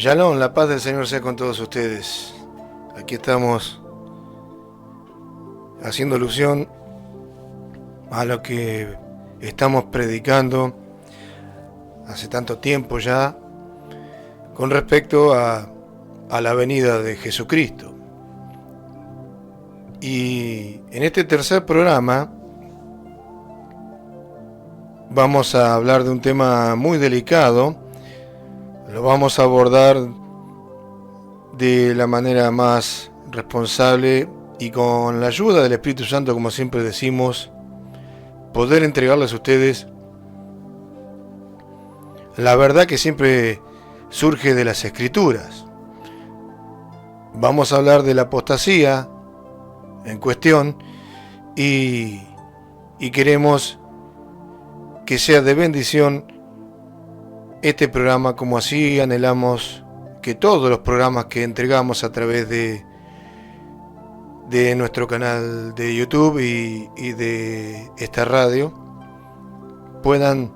Shalom, la paz del Señor sea con todos ustedes. Aquí estamos haciendo alusión a lo que estamos predicando hace tanto tiempo ya con respecto a la venida de Jesucristo. Y en este tercer programa vamos a hablar de un tema muy delicado. Lo vamos a abordar de la manera más responsable y con la ayuda del Espíritu Santo, como siempre decimos, poder entregarles a ustedes la verdad que siempre surge de las Escrituras. Vamos a hablar de la apostasía en cuestión y queremos que sea de bendición este programa, como así anhelamos que todos los programas que entregamos a través de nuestro canal de YouTube y de esta radio puedan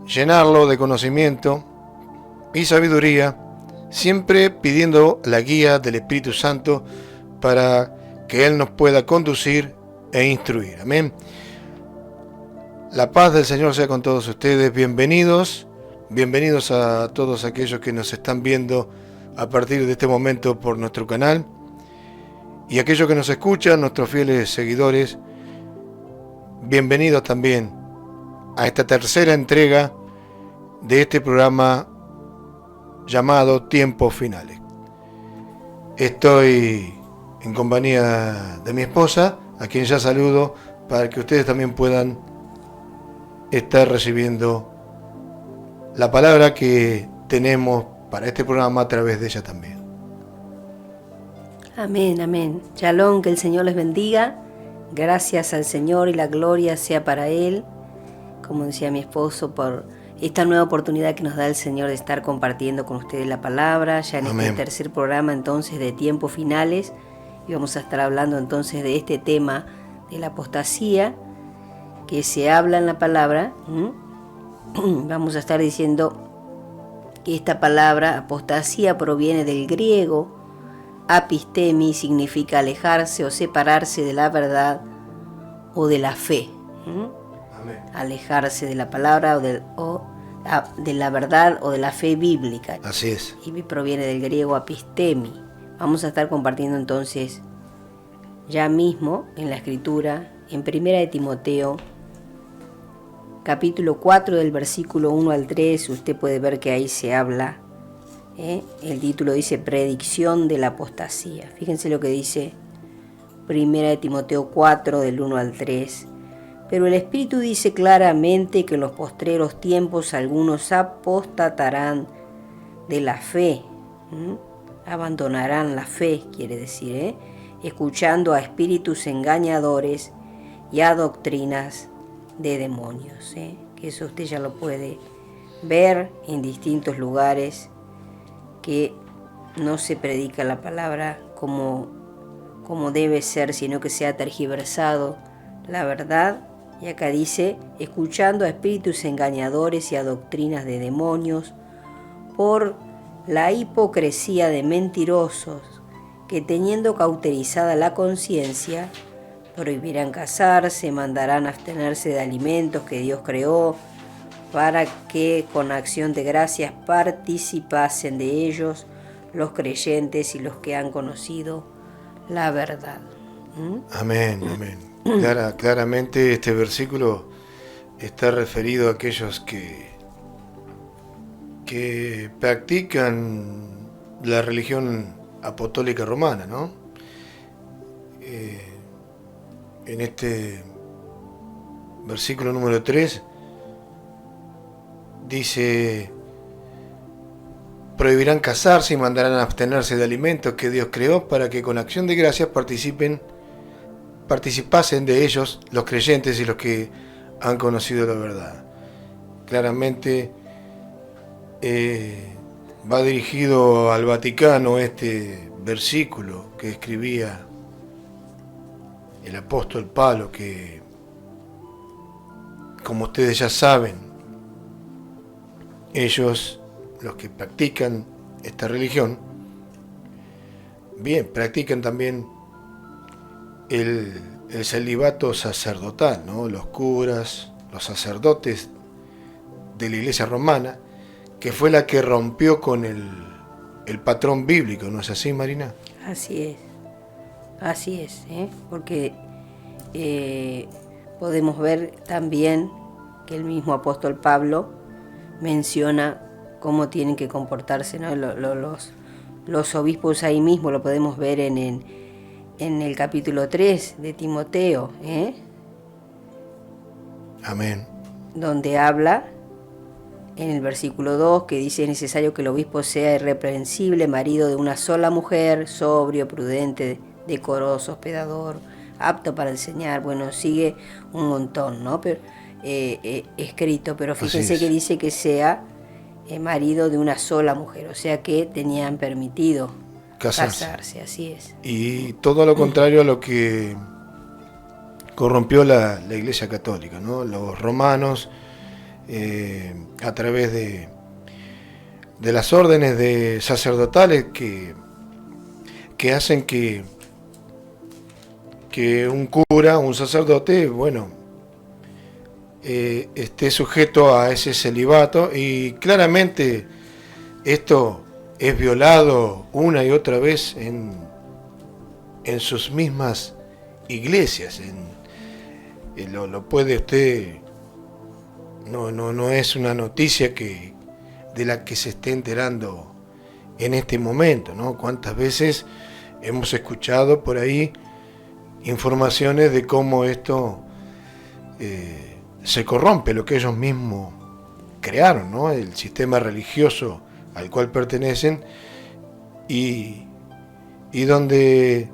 llenarlo de conocimiento y sabiduría, siempre pidiendo la guía del Espíritu Santo para que Él nos pueda conducir e instruir. Amén. La paz del Señor sea con todos ustedes. Bienvenidos a todos aquellos que nos están viendo a partir de este momento por nuestro canal y aquellos que nos escuchan, nuestros fieles seguidores. Bienvenidos también a esta tercera entrega de este programa llamado Tiempos Finales. Estoy en compañía de mi esposa, a quien ya saludo, para que ustedes también puedan estar recibiendo la palabra que tenemos para este programa a través de ella también. Amén, amén. Shalom, que el Señor les bendiga. Gracias al Señor y la gloria sea para Él, como decía mi esposo, por esta nueva oportunidad que nos da el Señor de estar compartiendo con ustedes la palabra, ya en Amén. este tercer programa entonces de Tiempos Finales, y vamos a estar hablando entonces de este tema de la apostasía que se habla en la palabra. Vamos a estar diciendo que esta palabra apostasía proviene del griego apistemi, significa alejarse o separarse de la verdad o de la fe. Amén. Alejarse de la palabra o de la verdad o de la fe bíblica. Así es. Y proviene del griego apistemi. Vamos a estar compartiendo entonces ya mismo en la escritura, en 1 de Timoteo, capítulo 4 del versículo 1 al 3, usted puede ver que ahí se habla, el título dice predicción de la apostasía. Fíjense lo que dice 1 de Timoteo 4 del 1 al 3. Pero el Espíritu dice claramente que en los postreros tiempos algunos apostatarán de la fe, abandonarán la fe, quiere decir, escuchando a espíritus engañadores y a doctrinas de demonios, que eso usted ya lo puede ver en distintos lugares, que no se predica la palabra como debe ser, sino que se ha tergiversado la verdad. Y acá dice, escuchando a espíritus engañadores y a doctrinas de demonios, por la hipocresía de mentirosos, que teniendo cauterizada la conciencia, prohibirán casarse, mandarán abstenerse de alimentos que Dios creó, para que con acción de gracias participasen de ellos los creyentes y los que han conocido la verdad. Amén, amén. Claramente este versículo está referido a aquellos que practican la religión apostólica romana, ¿no? En este versículo número 3 dice: prohibirán casarse y mandarán a abstenerse de alimentos que Dios creó, para que con acción de gracias participasen de ellos los creyentes y los que han conocido la verdad. Claramente va dirigido al Vaticano este versículo que escribía el apóstol Pablo, que, como ustedes ya saben, ellos los que practican esta religión, bien, practican también el celibato sacerdotal, ¿no? Los curas, los sacerdotes de la Iglesia romana, que fue la que rompió con el patrón bíblico, ¿no es así, Marina? Así es, porque podemos ver también que el mismo apóstol Pablo menciona cómo tienen que comportarse, ¿no? Los obispos ahí mismo, lo podemos ver en el capítulo 3 de Timoteo, Amén. donde habla en el versículo 2 que dice: es necesario que el obispo sea irreprensible, marido de una sola mujer, sobrio, prudente, decoroso, hospedador, apto para enseñar. Bueno, sigue un montón, ¿no? Pero, escrito, pero fíjense que dice que sea marido de una sola mujer, o sea que tenían permitido casarse, así es. Y todo lo contrario a lo que corrompió la Iglesia Católica, ¿no? Los romanos, a través de las órdenes de sacerdotales que hacen que un cura, un sacerdote, bueno, esté sujeto a ese celibato, y claramente esto es violado una y otra vez en sus mismas iglesias. Lo puede usted, no es una noticia de la que se esté enterando en este momento, ¿no? Cuántas veces hemos escuchado por ahí informaciones de cómo esto se corrompe, lo que ellos mismos crearon, ¿no? El sistema religioso al cual pertenecen, y donde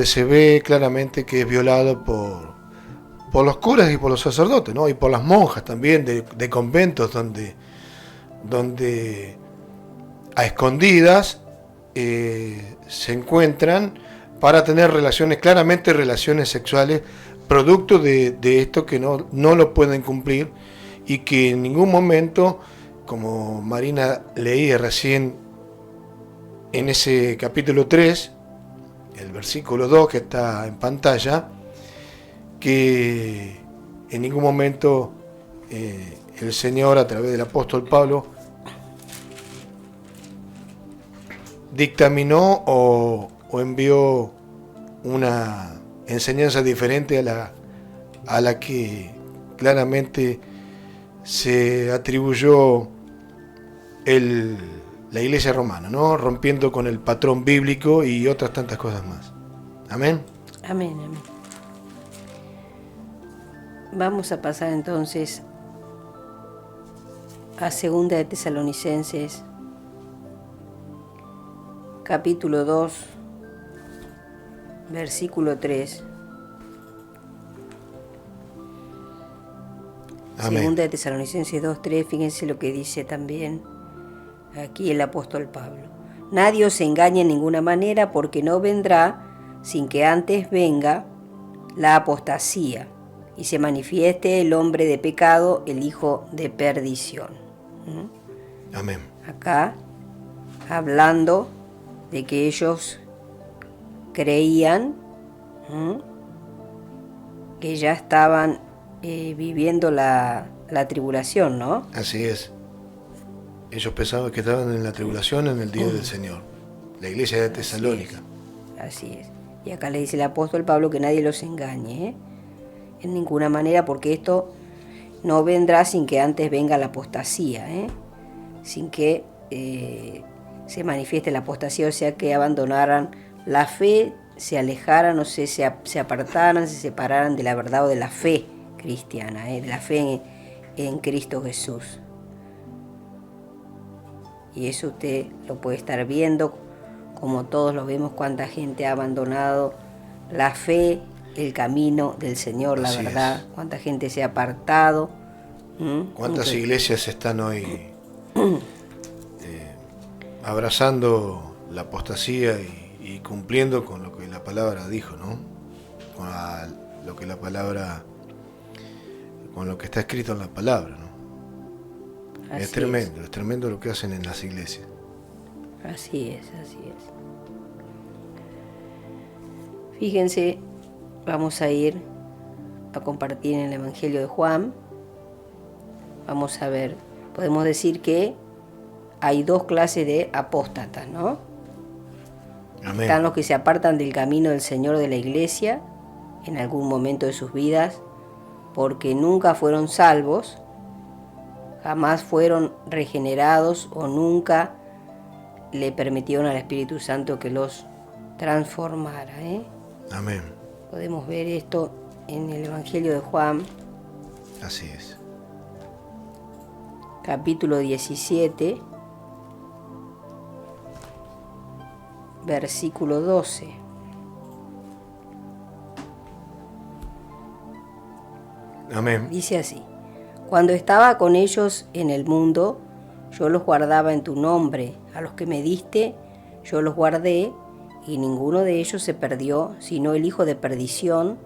se ve claramente que es violado por los curas y por los sacerdotes, ¿no? Y por las monjas también de conventos donde a escondidas se encuentran para tener claramente relaciones sexuales, producto de esto, que no lo pueden cumplir, y que en ningún momento, como Marina leía recién en ese capítulo 3, el versículo 2 que está en pantalla, que en ningún momento el Señor, a través del apóstol Pablo, dictaminó o envió una enseñanza diferente a la que claramente se atribuyó la Iglesia romana, ¿no? Rompiendo con el patrón bíblico y otras tantas cosas más. Amén. Amén, amén. Vamos a pasar entonces a 2 de Tesalonicenses, capítulo 2, versículo 3. Amén. 2 de Tesalonicenses 2:3, fíjense lo que dice también aquí el apóstol Pablo. Nadie os engañe en ninguna manera, porque no vendrá sin que antes venga la apostasía y se manifieste el hombre de pecado, el hijo de perdición. Amén. Acá hablando de que ellos creían que ya estaban viviendo la tribulación, ¿no? Así es. Ellos pensaban que estaban en la tribulación en el día del Señor. La iglesia de Tesalónica. Así es. Y acá le dice el apóstol Pablo que nadie los engañe, en ninguna manera, porque esto no vendrá sin que antes venga la apostasía, sin que se manifieste la apostasía, o sea, que abandonaran la fe, se alejaran, o sea, se apartaran, se separaran de la verdad o de la fe cristiana, de la fe en Cristo Jesús. Y eso usted lo puede estar viendo, como todos lo vemos, cuánta gente ha abandonado la fe, el camino del Señor, la Así verdad, es. cuánta gente se ha apartado. ¿Cuántas iglesias están hoy abrazando la apostasía y cumpliendo con lo que la palabra dijo, ¿no? Lo que la palabra, con lo que está escrito en la palabra, ¿no? Así es tremendo lo que hacen en las iglesias. Así es. Fíjense, vamos a ir a compartir en el Evangelio de Juan. Vamos a ver, podemos decir que hay dos clases de apóstatas, ¿no? Amén. Están los que se apartan del camino del Señor de la Iglesia en algún momento de sus vidas porque nunca fueron salvos, jamás fueron regenerados o nunca le permitieron al Espíritu Santo que los transformara. Amén. Podemos ver esto en el Evangelio de Juan, Así es. capítulo 17, versículo 12. Amén. Dice así: cuando estaba con ellos en el mundo, yo los guardaba en tu nombre. A los que me diste, yo los guardé, y ninguno de ellos se perdió, sino el hijo de perdición,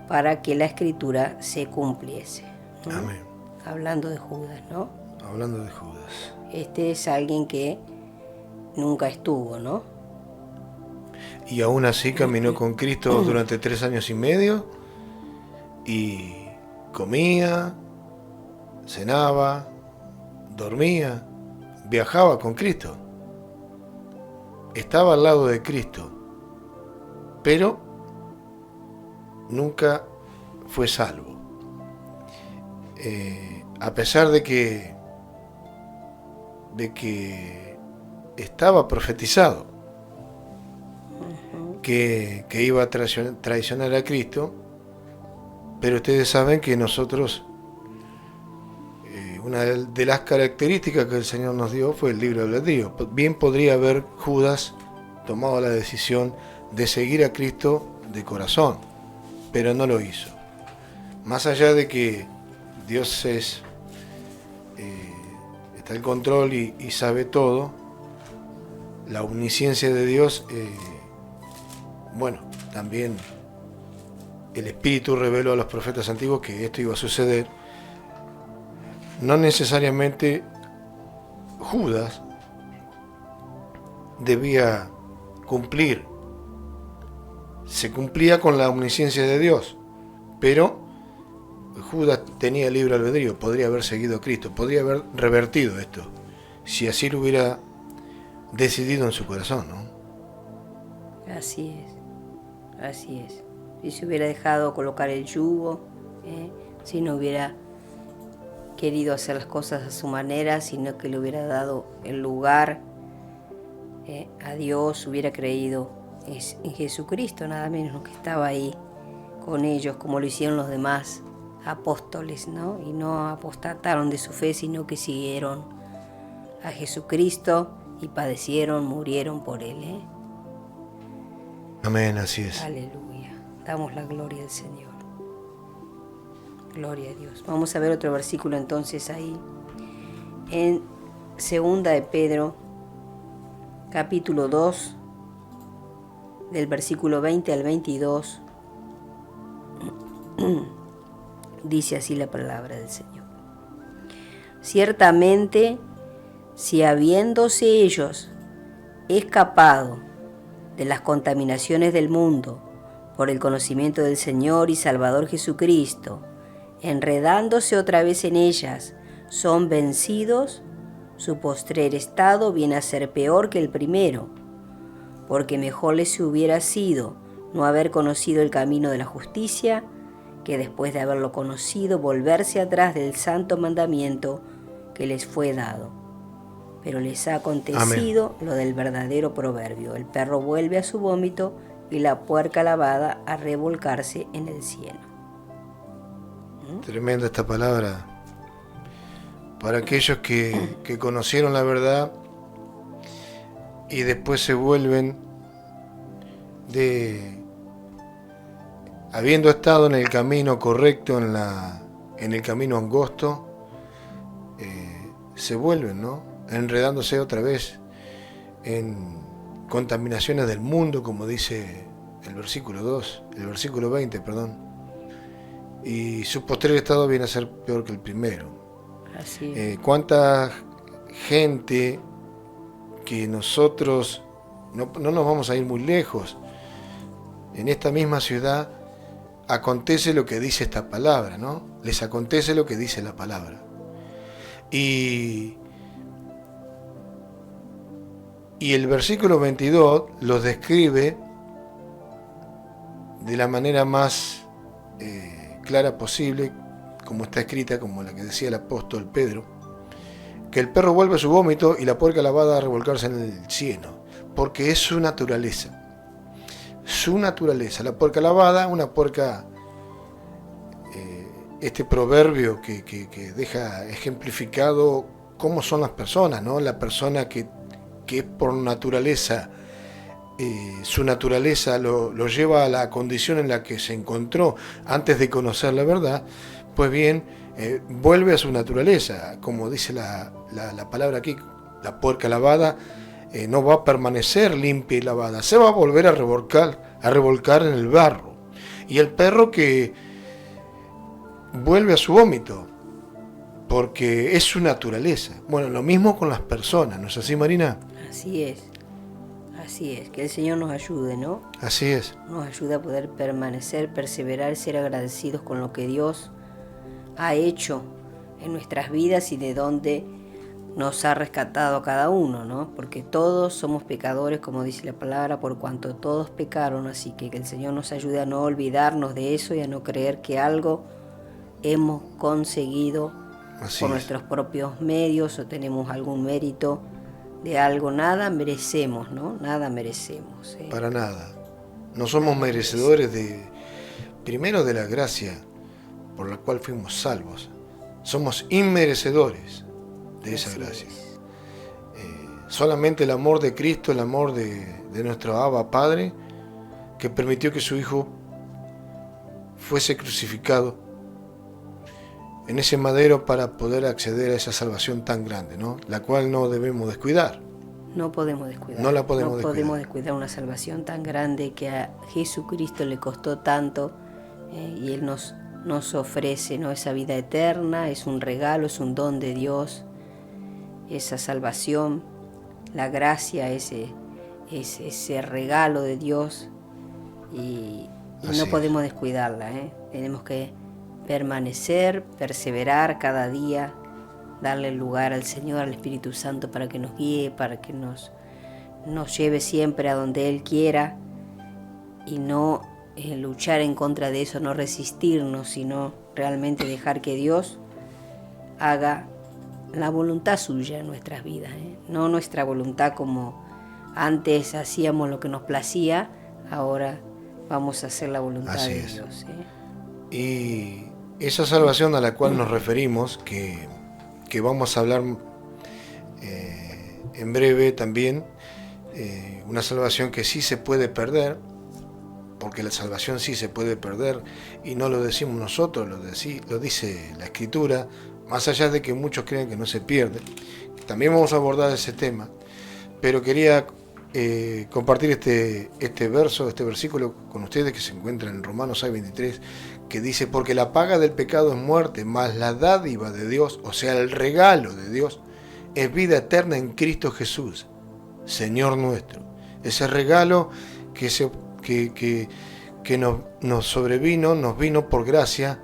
para que la escritura se cumpliese. Amén. Hablando de Judas, ¿no? Hablando de Judas. Este es alguien que nunca estuvo, ¿no? Y aún así caminó con Cristo durante 3 años y medio y comía, cenaba, dormía, viajaba con Cristo. Estaba al lado de Cristo, pero nunca fue salvo. A pesar de que estaba profetizado que iba a traicionar a Cristo, pero ustedes saben que nosotros, una de las características que el Señor nos dio fue el libre albedrío. Bien podría haber Judas tomado la decisión de seguir a Cristo de corazón, pero no lo hizo. Más allá de que Dios está al control y sabe todo, la omnisciencia de Dios, también el Espíritu reveló a los profetas antiguos que esto iba a suceder. No necesariamente Judas debía cumplir. Se cumplía con la omnisciencia de Dios, pero Judas tenía libre albedrío, podría haber seguido a Cristo, podría haber revertido esto, si así lo hubiera decidido en su corazón, ¿no? Así es. Si se hubiera dejado colocar el yugo, si no hubiera querido hacer las cosas a su manera, sino que le hubiera dado el lugar a Dios, hubiera creído en Jesucristo, nada menos, que estaba ahí con ellos, como lo hicieron los demás apóstoles, ¿no? Y no apostataron de su fe, sino que siguieron a Jesucristo y padecieron, murieron por Él. Amén, así es. Aleluya. Damos la gloria al Señor. Gloria a Dios. Vamos a ver otro versículo entonces ahí. En 2 de Pedro, capítulo 2, del versículo 20 al 22, dice así la palabra del Señor. Ciertamente, si habiéndose ellos escapado de las contaminaciones del mundo por el conocimiento del Señor y Salvador Jesucristo, enredándose otra vez en ellas, son vencidos, su postrer estado viene a ser peor que el primero, porque mejor les hubiera sido no haber conocido el camino de la justicia, que después de haberlo conocido volverse atrás del santo mandamiento que les fue dado. Pero les ha acontecido Lo del verdadero proverbio: el perro vuelve a su vómito y la puerca lavada a revolcarse en el cieno. Tremenda esta palabra para aquellos que conocieron la verdad y después se vuelven habiendo estado en el camino correcto, en el camino angosto, se vuelven, ¿no? Enredándose otra vez en contaminaciones del mundo, como dice el versículo 20, y su postrer estado viene a ser peor que el primero. Así es. Cuánta gente que nosotros, no nos vamos a ir muy lejos, en esta misma ciudad acontece lo que dice esta palabra, ¿no? Les acontece lo que dice la palabra. Y el versículo 22 los describe de la manera más clara posible, como está escrita, como la que decía el apóstol Pedro, que el perro vuelve a su vómito y la puerca lavada a revolcarse en el cieno, porque es su naturaleza. Su naturaleza, la puerca lavada, una puerca, este proverbio que deja ejemplificado cómo son las personas, ¿no? La persona que es por naturaleza, su naturaleza lo lleva a la condición en la que se encontró antes de conocer la verdad, pues bien, vuelve a su naturaleza, como dice la palabra aquí, la puerca lavada no va a permanecer limpia y lavada, se va a volver a revolcar en el barro. Y el perro que vuelve a su vómito, porque es su naturaleza. Bueno, lo mismo con las personas, ¿no es así, Marina? Así es, que el Señor nos ayude, ¿no? Así es. Nos ayude a poder permanecer, perseverar, ser agradecidos con lo que Dios ha hecho en nuestras vidas y de donde nos ha rescatado a cada uno, ¿no? Porque todos somos pecadores, como dice la palabra, por cuanto todos pecaron, así que el Señor nos ayude a no olvidarnos de eso y a no creer que algo hemos conseguido por nuestros propios medios o tenemos algún mérito de algo. Nada merecemos, ¿no? Nada merecemos. Para nada. No somos merecedores primero de la gracia por la cual fuimos salvos. Somos inmerecedores de esa gracia. Solamente el amor de Cristo, el amor de nuestro Abba Padre, que permitió que su Hijo fuese crucificado en ese madero para poder acceder a esa salvación tan grande, ¿no? La cual no debemos descuidar. No podemos descuidar. No la podemos descuidar. Podemos descuidar una salvación tan grande que a Jesucristo le costó tanto, y Él nos ofrece, ¿no? Esa vida eterna, es un regalo, es un don de Dios, esa salvación, la gracia, ese regalo de Dios, y no podemos descuidarla, Tenemos que permanecer, perseverar cada día, darle lugar al Señor, al Espíritu Santo para que nos guíe, para que nos lleve siempre a donde Él quiera y no luchar en contra de eso, no resistirnos, sino realmente dejar que Dios haga la voluntad suya en nuestras vidas, no nuestra voluntad como antes hacíamos lo que nos placía, ahora vamos a hacer la voluntad de Dios. Y esa salvación a la cual nos referimos, que vamos a hablar en breve también, una salvación que sí se puede perder, porque la salvación sí se puede perder, y no lo decimos nosotros, lo dice la Escritura, más allá de que muchos creen que no se pierde. También vamos a abordar ese tema, pero quería compartir este versículo con ustedes, que se encuentra en Romanos 6:23, que dice: porque la paga del pecado es muerte, mas la dádiva de Dios, o sea, el regalo de Dios, es vida eterna en Cristo Jesús, Señor nuestro. Ese regalo que nos sobrevino, nos vino por gracia,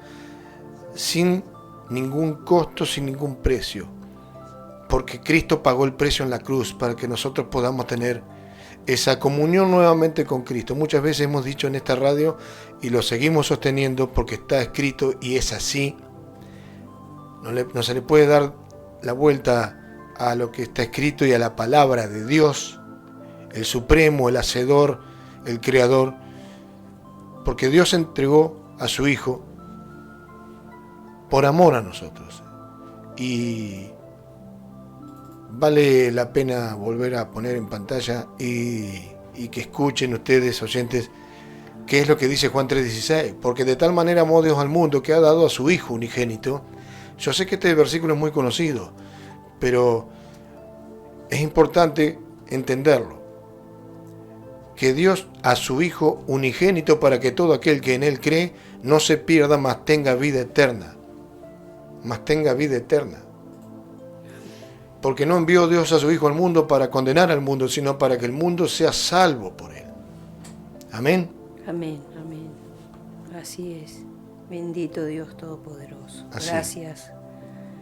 sin ningún costo, sin ningún precio, porque Cristo pagó el precio en la cruz para que nosotros podamos tener esa comunión nuevamente con Cristo. Muchas veces hemos dicho en esta radio, y lo seguimos sosteniendo porque está escrito y es así. No se le puede dar la vuelta a lo que está escrito y a la palabra de Dios, el Supremo, el Hacedor, el Creador, porque Dios entregó a su Hijo por amor a nosotros. Y vale la pena volver a poner en pantalla y que escuchen ustedes, oyentes, qué es lo que dice Juan 3:16. Porque de tal manera amó Dios al mundo que ha dado a su Hijo unigénito. Yo sé que este versículo es muy conocido, pero es importante entenderlo. Que Dios a su Hijo unigénito, para que todo aquel que en Él cree no se pierda, mas tenga vida eterna. Mas tenga vida eterna. porque no envió Dios a su Hijo al mundo para condenar al mundo, sino para que el mundo sea salvo por él. Amén. Amén, amén. Así es. Bendito Dios Todopoderoso. Así. Gracias.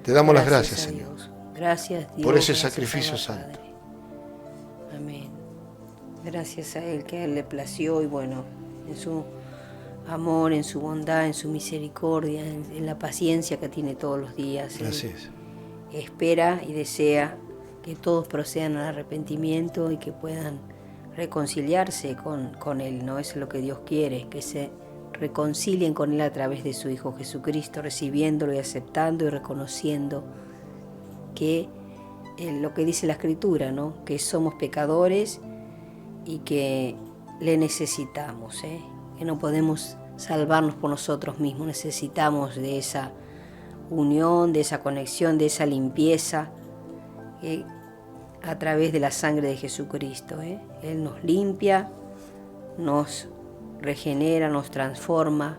Te damos las gracias, a Señor. Dios. Gracias, Dios. Por ese gracias, sacrificio Abba, santo. Padre. Amén. Gracias a Él, que a Él le plació, y bueno, en su amor, en su bondad, en su misericordia, en la paciencia que tiene todos los días. Así es. Espera y desea que todos procedan al arrepentimiento y que puedan reconciliarse con Él, ¿no? Eso es lo que Dios quiere, que se reconcilien con Él a través de su Hijo Jesucristo, recibiéndolo y aceptando y reconociendo que lo que dice la Escritura, ¿no? Que somos pecadores y que le necesitamos, que no podemos salvarnos por nosotros mismos, necesitamos de esa unión, de esa conexión, de esa limpieza a través de la sangre de Jesucristo. Él nos limpia, nos regenera, nos transforma.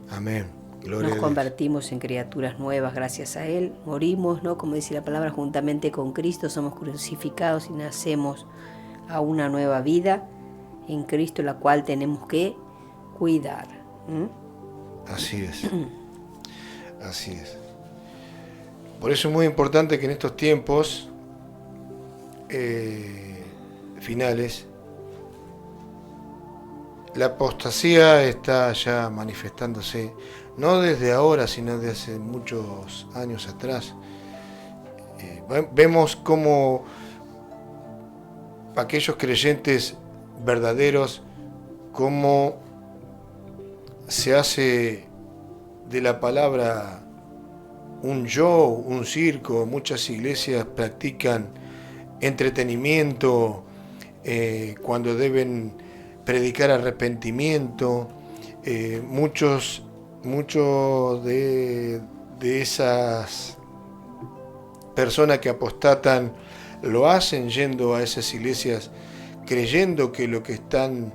Amén. Gloria Nos a convertimos en criaturas nuevas gracias a Él. Morimos, ¿no? Como dice la palabra, juntamente con Cristo somos crucificados y nacemos a una nueva vida en Cristo, la cual tenemos que cuidar. Así es. Así es. Por eso es muy importante que en estos tiempos finales la apostasía está ya manifestándose, no desde ahora, sino desde hace muchos años atrás. Vemos cómo aquellos creyentes verdaderos, cómo se hace de la palabra un show, un circo. Muchas iglesias practican entretenimiento cuando deben predicar arrepentimiento. Muchos de esas personas que apostatan lo hacen yendo a esas iglesias creyendo que lo que están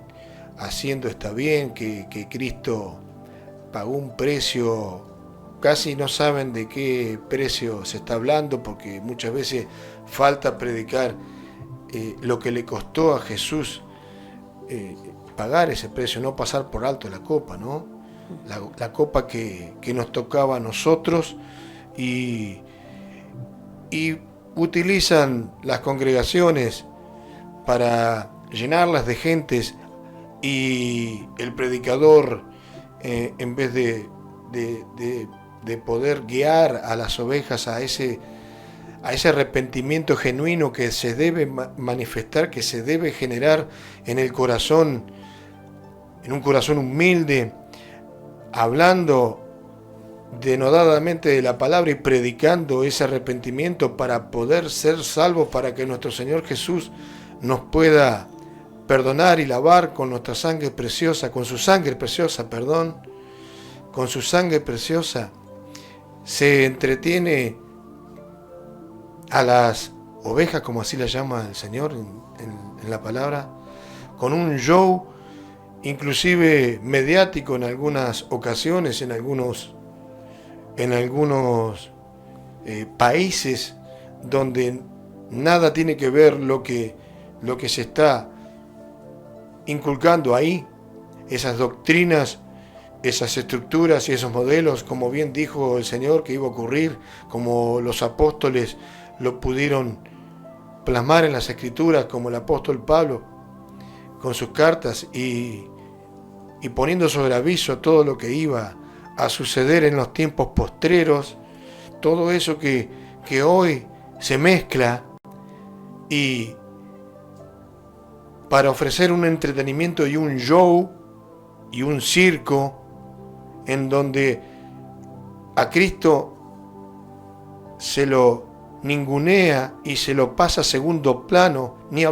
haciendo está bien, que Cristo pagó un precio. Casi no saben de qué precio se está hablando, porque muchas veces falta predicar lo que le costó a Jesús pagar ese precio, no pasar por alto la copa, ¿no? La copa que nos tocaba a nosotros, y utilizan las congregaciones para llenarlas de gentes, y el predicador en vez de poder guiar a las ovejas a ese arrepentimiento genuino que se debe manifestar, que se debe generar en el corazón, en un corazón humilde, hablando denodadamente de la palabra y predicando ese arrepentimiento para poder ser salvos, para que nuestro Señor Jesús nos pueda perdonar y lavar con nuestra sangre preciosa, con su sangre preciosa, con su sangre preciosa. Se entretiene a las ovejas, como así las llama el Señor en la palabra, con un show, inclusive mediático en algunas ocasiones, en algunos países donde nada tiene que ver lo que se está inculcando ahí, esas doctrinas, esas estructuras y esos modelos, como bien dijo el Señor que iba a ocurrir, como los apóstoles lo pudieron plasmar en las Escrituras, como el apóstol Pablo con sus cartas, y poniendo sobre aviso todo lo que iba a suceder en los tiempos postreros, todo eso que hoy se mezcla, y para ofrecer un entretenimiento y un show y un circo en donde a Cristo se lo ningunea y se lo pasa a segundo plano, ni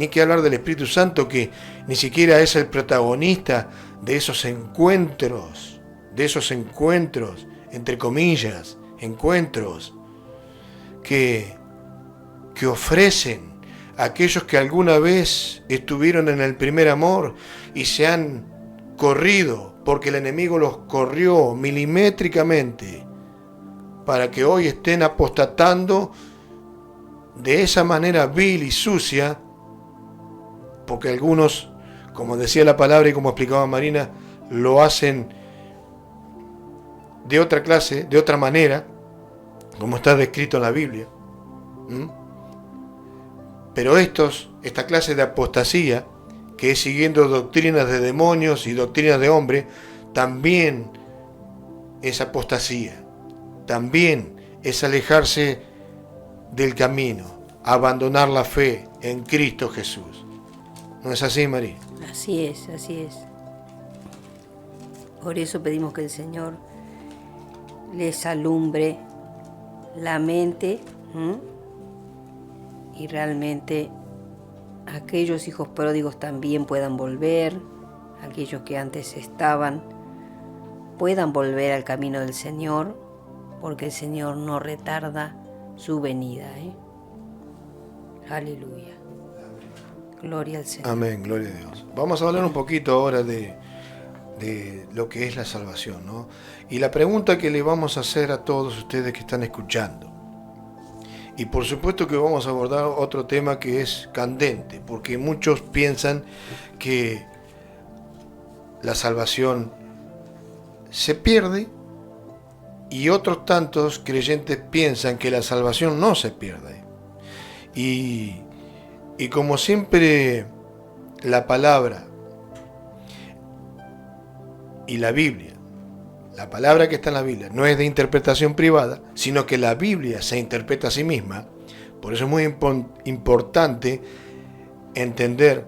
que hablar del Espíritu Santo, que ni siquiera es el protagonista de esos encuentros, entre comillas, encuentros que ofrecen a aquellos que alguna vez estuvieron en el primer amor y se han corrido porque el enemigo los corrió milimétricamente para que hoy estén apostatando de esa manera vil y sucia, porque algunos, como decía la palabra y como explicaba Marina, lo hacen de otra clase, de otra manera, como está descrito en la Biblia. Pero esta clase de apostasía, que es siguiendo doctrinas de demonios y doctrinas de hombres, también es apostasía, también es alejarse del camino, abandonar la fe en Cristo Jesús. ¿No es así, María? Así es, así es. Por eso pedimos que el Señor les alumbre la mente, y realmente aquellos hijos pródigos también puedan volver, aquellos que antes estaban puedan volver al camino del Señor, porque el Señor no retarda su venida. Aleluya. Gloria al Señor. Amén, gloria a Dios. Vamos a hablar un poquito ahora de lo que es la salvación, ¿no? Y la pregunta que le vamos a hacer a todos ustedes que están escuchando. Y por supuesto que vamos a abordar otro tema que es candente, porque muchos piensan que la salvación se pierde y otros tantos creyentes piensan que la salvación no se pierde. Y como siempre, la palabra y la Biblia, la palabra que está en la Biblia no es de interpretación privada, sino que la Biblia se interpreta a sí misma. Por eso es muy importante entender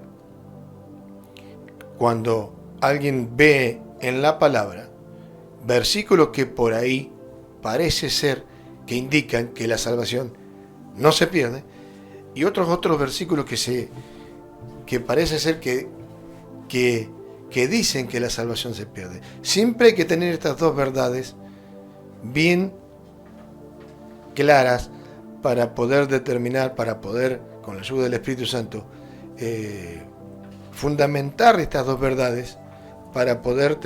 cuando alguien ve en la palabra versículos que por ahí parece ser que indican que la salvación no se pierde, y otros versículos que parece ser que dicen que la salvación se pierde. Siempre hay que tener estas dos verdades bien claras para poder determinar, para poder, con la ayuda del Espíritu Santo, fundamentar estas dos verdades para poder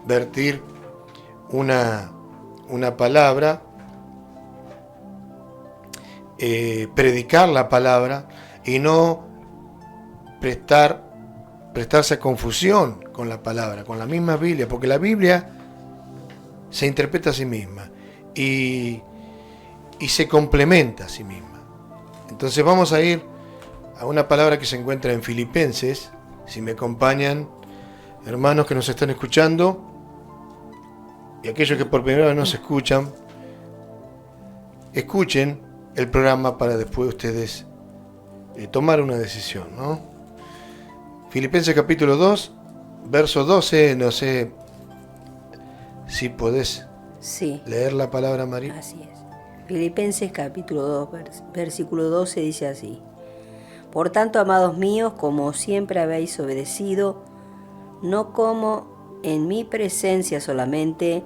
vertir una palabra, predicar la palabra y no prestarse a confusión con la palabra, con la misma Biblia, porque la Biblia se interpreta a sí misma y se complementa a sí misma. Entonces vamos a ir a una palabra que se encuentra en Filipenses. Si me acompañan, hermanos que nos están escuchando y aquellos que por primera vez nos escuchan, escuchen el programa para después ustedes tomar una decisión, ¿no? Filipenses capítulo 2, verso 12, no sé si podés leer la palabra, María. Así es. Filipenses capítulo 2, versículo 12 dice así: Por tanto, amados míos, como siempre habéis obedecido, no como en mi presencia solamente,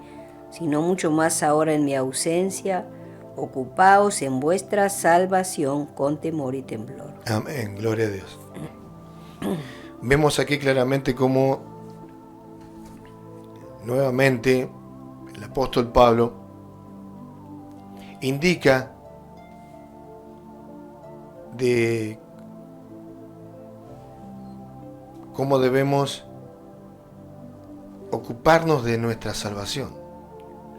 sino mucho más ahora en mi ausencia, ocupaos en vuestra salvación con temor y temblor. Amén, gloria a Dios. Vemos aquí claramente cómo nuevamente el apóstol Pablo indica de cómo debemos ocuparnos de nuestra salvación.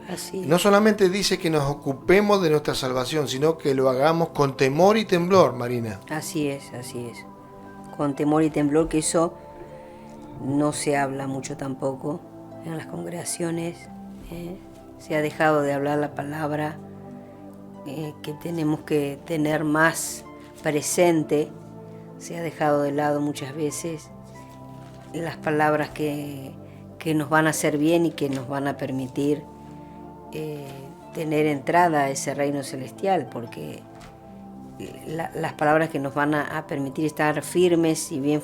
Así es. No solamente dice que nos ocupemos de nuestra salvación, sino que lo hagamos con temor y temblor, Marina. Así es, así es. Con temor y temblor, que eso no se habla mucho tampoco en las congregaciones. Se ha dejado de hablar la palabra que tenemos que tener más presente. Se ha dejado de lado muchas veces las palabras que nos van a hacer bien y que nos van a permitir tener entrada a ese reino celestial, porque las palabras que nos van a permitir estar firmes y bien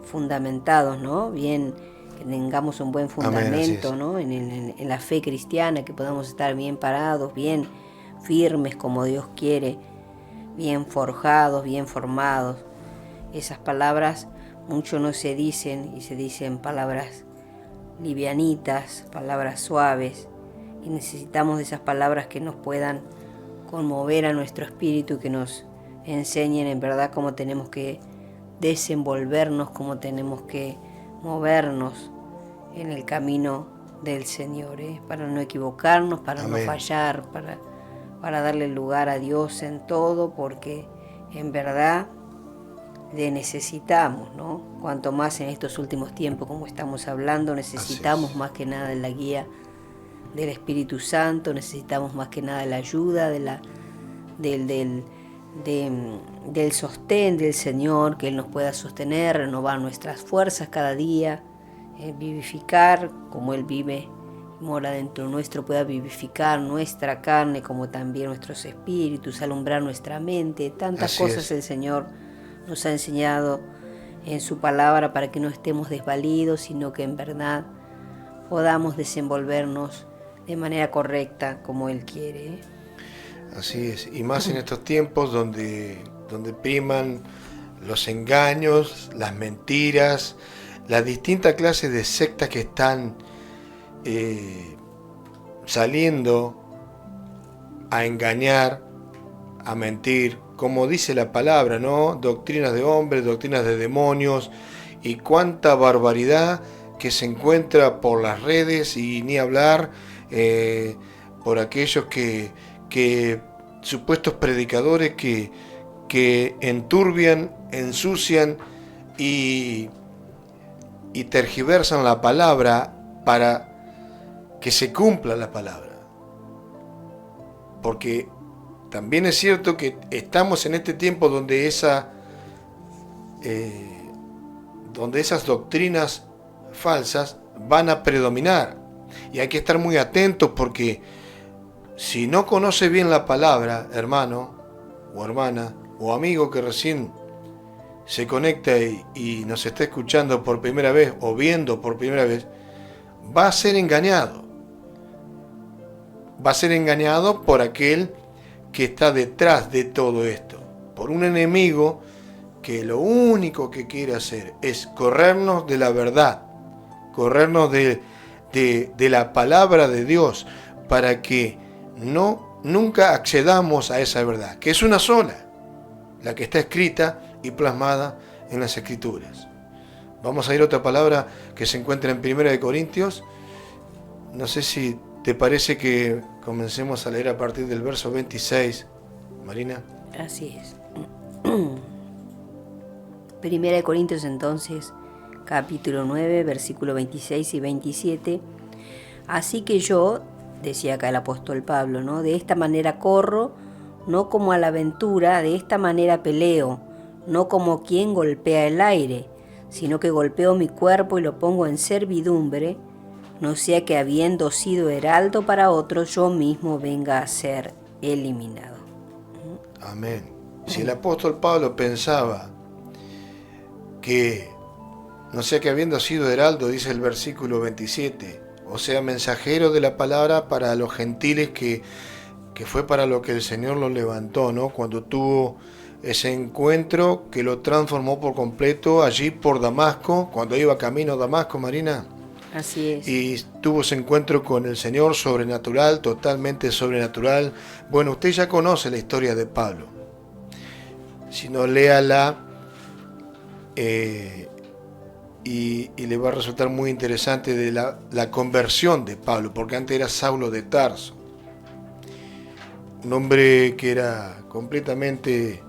fundamentados, ¿no? Bien, que tengamos un buen fundamento. Amén, ¿no? En la fe cristiana, que podamos estar bien parados, bien firmes como Dios quiere, bien forjados, bien formados. Esas palabras mucho no se dicen, y se dicen palabras livianitas, palabras suaves, y necesitamos de esas palabras que nos puedan conmover a nuestro espíritu, que nos enseñen en verdad cómo tenemos que desenvolvernos, cómo tenemos que movernos en el camino del Señor, para no equivocarnos, para Amén. no fallar, para darle lugar a Dios en todo, porque en verdad le necesitamos, ¿no? Cuanto más en estos últimos tiempos, como estamos hablando, necesitamos más que nada de la guía del Espíritu Santo, necesitamos más que nada la ayuda del sostén del Señor, que Él nos pueda sostener, renovar nuestras fuerzas cada día, vivificar como Él vive, mora dentro nuestro, pueda vivificar nuestra carne como también nuestros espíritus, alumbrar nuestra mente. Tantas Así cosas es. el Señor nos ha enseñado en su palabra para que no estemos desvalidos, sino que en verdad podamos desenvolvernos de manera correcta como Él quiere. Así es, y más en estos tiempos donde priman los engaños, las mentiras, las distintas clases de sectas que están saliendo a engañar, a mentir, como dice la palabra, ¿no? Doctrinas de hombres, doctrinas de demonios, y cuánta barbaridad que se encuentra por las redes, y ni hablar por aquellos que supuestos predicadores que enturbian, ensucian y tergiversan la palabra para que se cumpla la palabra. Porque también es cierto que estamos en este tiempo donde esas doctrinas falsas van a predominar, y hay que estar muy atentos, porque si no conoce bien la palabra, hermano o hermana o amigo que recién se conecta y nos está escuchando por primera vez o viendo por primera vez, va a ser engañado. Va a ser engañado por aquel que está detrás de todo esto, por un enemigo que lo único que quiere hacer es corrernos de la verdad, corrernos de la palabra de Dios, para que nunca accedamos a esa verdad, que es una sola, la que está escrita y plasmada en las Escrituras. Vamos a ir a otra palabra que se encuentra en 1 Corintios. No sé si te parece que comencemos a leer a partir del verso 26, Marina. Así es. 1 Corintios entonces, capítulo 9, versículo 26 y 27. Así que yo, decía acá el apóstol Pablo, ¿no? De esta manera corro, no como a la aventura, de esta manera peleo, no como quien golpea el aire, sino que golpeo mi cuerpo y lo pongo en servidumbre, no sea que habiendo sido heraldo para otros, yo mismo venga a ser eliminado. Amén. Si el apóstol Pablo pensaba que, no sea que habiendo sido heraldo, dice el versículo 27, o sea, mensajero de la palabra para los gentiles, que fue para lo que el Señor lo levantó, ¿no? Cuando tuvo ese encuentro que lo transformó por completo allí por Damasco, cuando iba camino a Damasco, Marina. Así es. Y tuvo ese encuentro con el Señor sobrenatural, totalmente sobrenatural. Bueno, usted ya conoce la historia de Pablo. Si no, léala y le va a resultar muy interesante de la conversión de Pablo, porque antes era Saulo de Tarso, un hombre que era completamente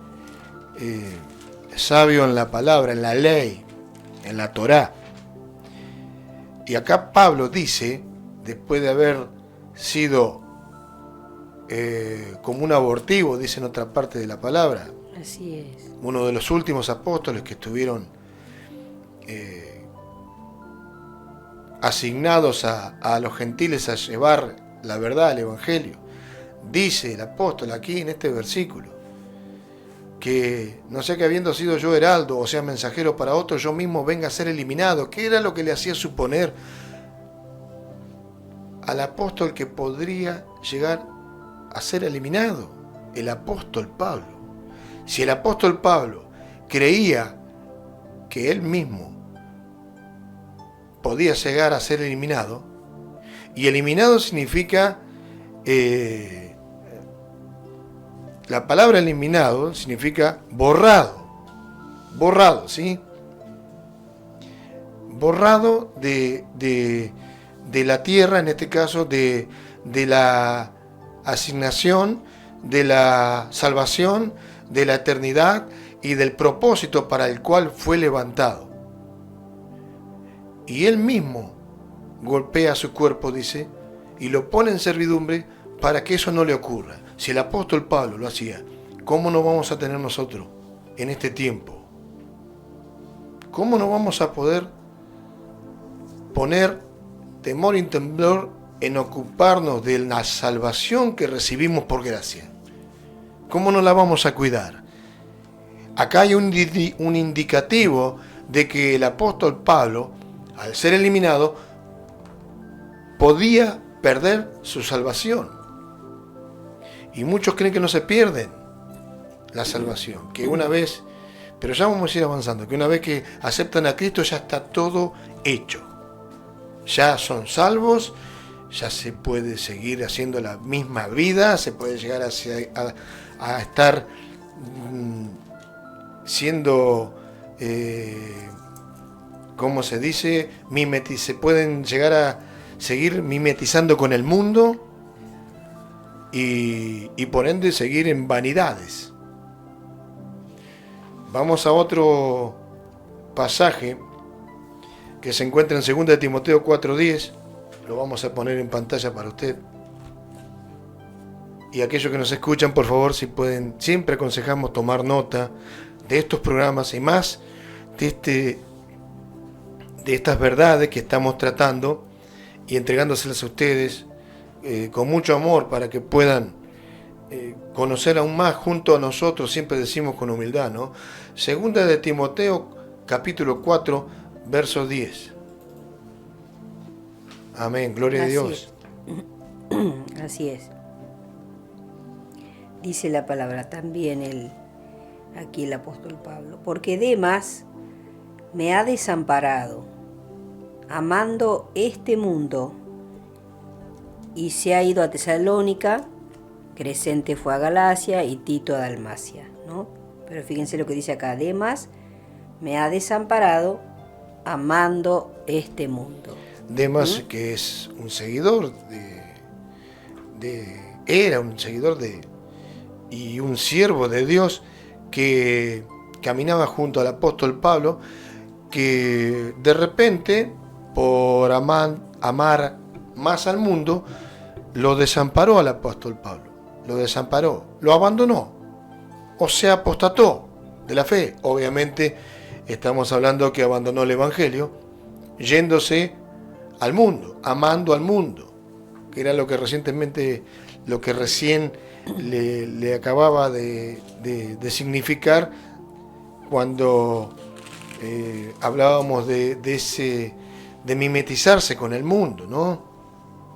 sabio en la palabra, en la ley, en la Torá. Y acá Pablo dice, después de haber sido como un abortivo, dice en otra parte de la palabra, Así es. uno de los últimos apóstoles que estuvieron asignados a los gentiles a llevar la verdad, el evangelio. Dice el apóstol aquí en este versículo que no sea que habiendo sido yo heraldo, o sea mensajero para otro, yo mismo venga a ser eliminado. ¿Qué era lo que le hacía suponer al apóstol que podría llegar a ser eliminado? El apóstol Pablo. Si el apóstol Pablo creía que él mismo podía llegar a ser eliminado, Y eliminado significa, la palabra eliminado significa borrado, ¿sí? Borrado de la tierra, en este caso de la asignación, de la salvación, de la eternidad y del propósito para el cual fue levantado. Y él mismo golpea su cuerpo, dice, y lo pone en servidumbre para que eso no le ocurra. Si el apóstol Pablo lo hacía, ¿cómo no vamos a tener nosotros en este tiempo? ¿Cómo no vamos a poder poner temor y temblor en ocuparnos de la salvación que recibimos por gracia? ¿Cómo no la vamos a cuidar? Acá hay un indicativo de que el apóstol Pablo, al ser eliminado, podía perder su salvación. Y muchos creen que no se pierden la salvación, que una vez, pero ya vamos a ir avanzando, que una vez que aceptan a Cristo ya está todo hecho. Ya son salvos, ya se puede seguir haciendo la misma vida, se puede llegar a estar siendo, ¿cómo se dice? Se pueden llegar a seguir mimetizando con el mundo y por ende seguir en vanidades. Vamos a otro pasaje que se encuentra en 2 de Timoteo 4:10, lo vamos a poner en pantalla para usted. Y aquellos que nos escuchan, por favor, si pueden, siempre aconsejamos tomar nota de estos programas y más de estas verdades que estamos tratando y entregándoselas a ustedes con mucho amor para que puedan conocer aún más junto a nosotros, siempre decimos con humildad, ¿no? 2 de Timoteo capítulo 4, verso 10. Amén, gloria a Dios. Así es. Dice la palabra también aquí el apóstol Pablo, porque Demas me ha desamparado, amando este mundo, y se ha ido a Tesalónica, Crescente fue a Galacia y Tito a Dalmacia, ¿no? Pero fíjense lo que dice acá, Demas me ha desamparado, amando este mundo. Demas, que es un seguidor era un seguidor y un siervo de Dios que caminaba junto al apóstol Pablo, que de repente, por amar más al mundo, lo desamparó al apóstol Pablo, lo desamparó, lo abandonó, o se apostató de la fe. Obviamente estamos hablando que abandonó el evangelio, yéndose al mundo, amando al mundo, que era lo que recién le acababa de significar cuando hablábamos de mimetizarse con el mundo, ¿no?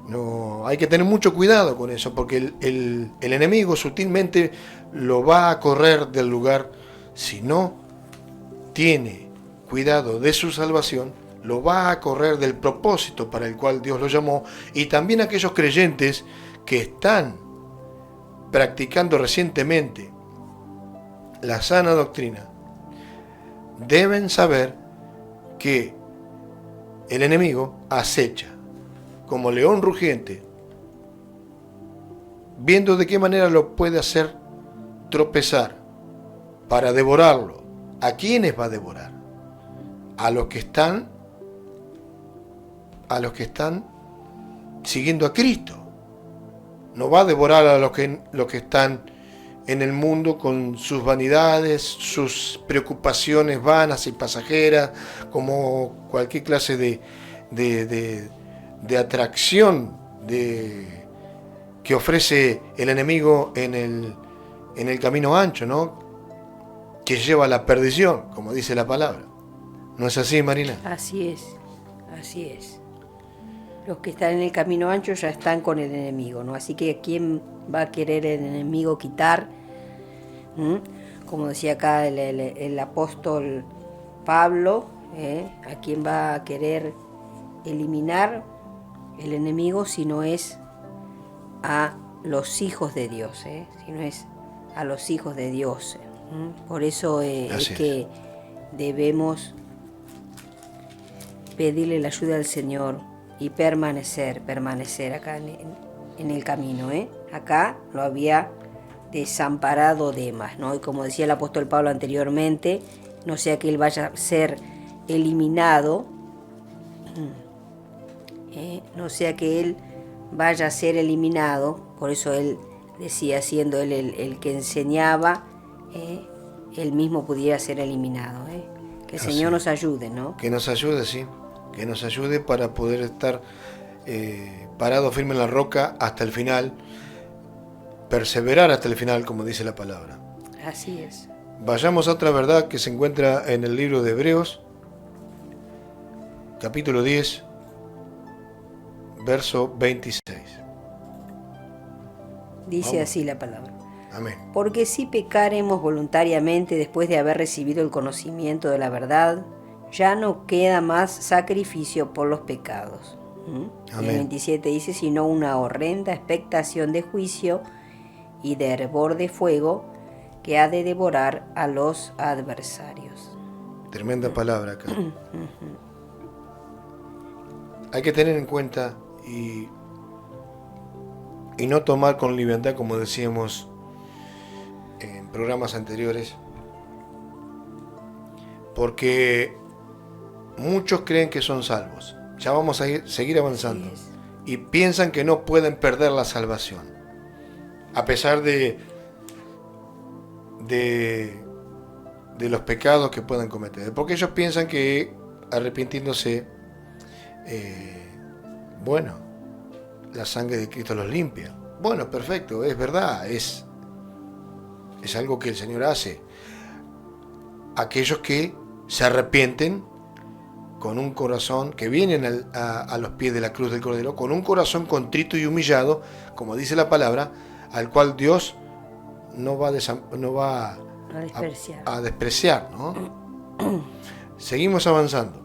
No, hay que tener mucho cuidado con eso, porque el enemigo sutilmente lo va a correr del lugar. Si no tiene cuidado de su salvación, lo va a correr del propósito para el cual Dios lo llamó. Y también aquellos creyentes que están practicando recientemente la sana doctrina deben saber que el enemigo acecha como león rugiente, viendo de qué manera lo puede hacer tropezar para devorarlo. ¿A quiénes va a devorar? A los que están siguiendo a Cristo. No va a devorar a los que están en el mundo con sus vanidades, sus preocupaciones vanas y pasajeras, como cualquier clase de atracción que ofrece el enemigo en el camino ancho, ¿no? Que lleva a la perdición, como dice la palabra. ¿No es así, Marina? Así es, así es. Los que están en el camino ancho ya están con el enemigo, ¿no? Así que ¿quién va a querer el enemigo quitar? Como decía acá el apóstol Pablo, ¿a quién va a querer eliminar? el enemigo, sino es a los hijos de Dios, sino es a los hijos de Dios. Por eso es que debemos pedirle la ayuda al Señor y permanecer acá en el camino. Acá lo había desamparado Demas, ¿no? Y como decía el apóstol Pablo anteriormente, no sea que él vaya a ser eliminado, por eso él decía, siendo él el que enseñaba, él mismo pudiera ser eliminado. Que el Señor nos ayude, ¿no? Que nos ayude, sí, que nos ayude para poder estar parado firme en la roca hasta el final, perseverar hasta el final, como dice la palabra. Así es. Vayamos a otra verdad que se encuentra en el libro de Hebreos, capítulo 10, verso 26. Dice así la palabra. Amén. Porque si pecaremos voluntariamente después de haber recibido el conocimiento de la verdad, ya no queda más sacrificio por los pecados. Amén. El 27 dice, sino una horrenda expectación de juicio y de hervor de fuego que ha de devorar a los adversarios. Tremenda palabra acá. Hay que tener en cuenta y no tomar con liviandad, como decíamos en programas anteriores, porque muchos creen que son salvos. Ya vamos a seguir avanzando. Y piensan que no pueden perder la salvación, a pesar de los pecados que puedan cometer. Porque ellos piensan que arrepintiéndose, la sangre de Cristo los limpia. Bueno, perfecto, es verdad, es algo que el Señor hace. Aquellos que se arrepienten con un corazón, que vienen a los pies de la cruz del Cordero, con un corazón contrito y humillado, como dice la palabra, al cual Dios no va a despreciar, ¿no? Seguimos avanzando.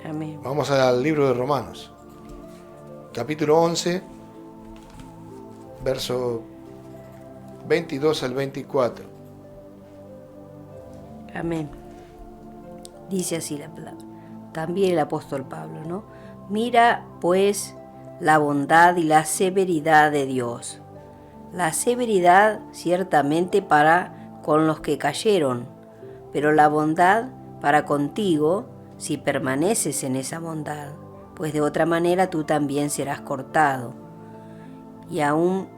Amén. Vamos al libro de Romanos, capítulo 11, verso 22 al 24. Amén. Dice así la palabra. También el apóstol Pablo, ¿no? Mira, pues, la bondad y la severidad de Dios. La severidad ciertamente para con los que cayeron, pero la bondad para contigo si permaneces en esa bondad, pues de otra manera tú también serás cortado. Y aún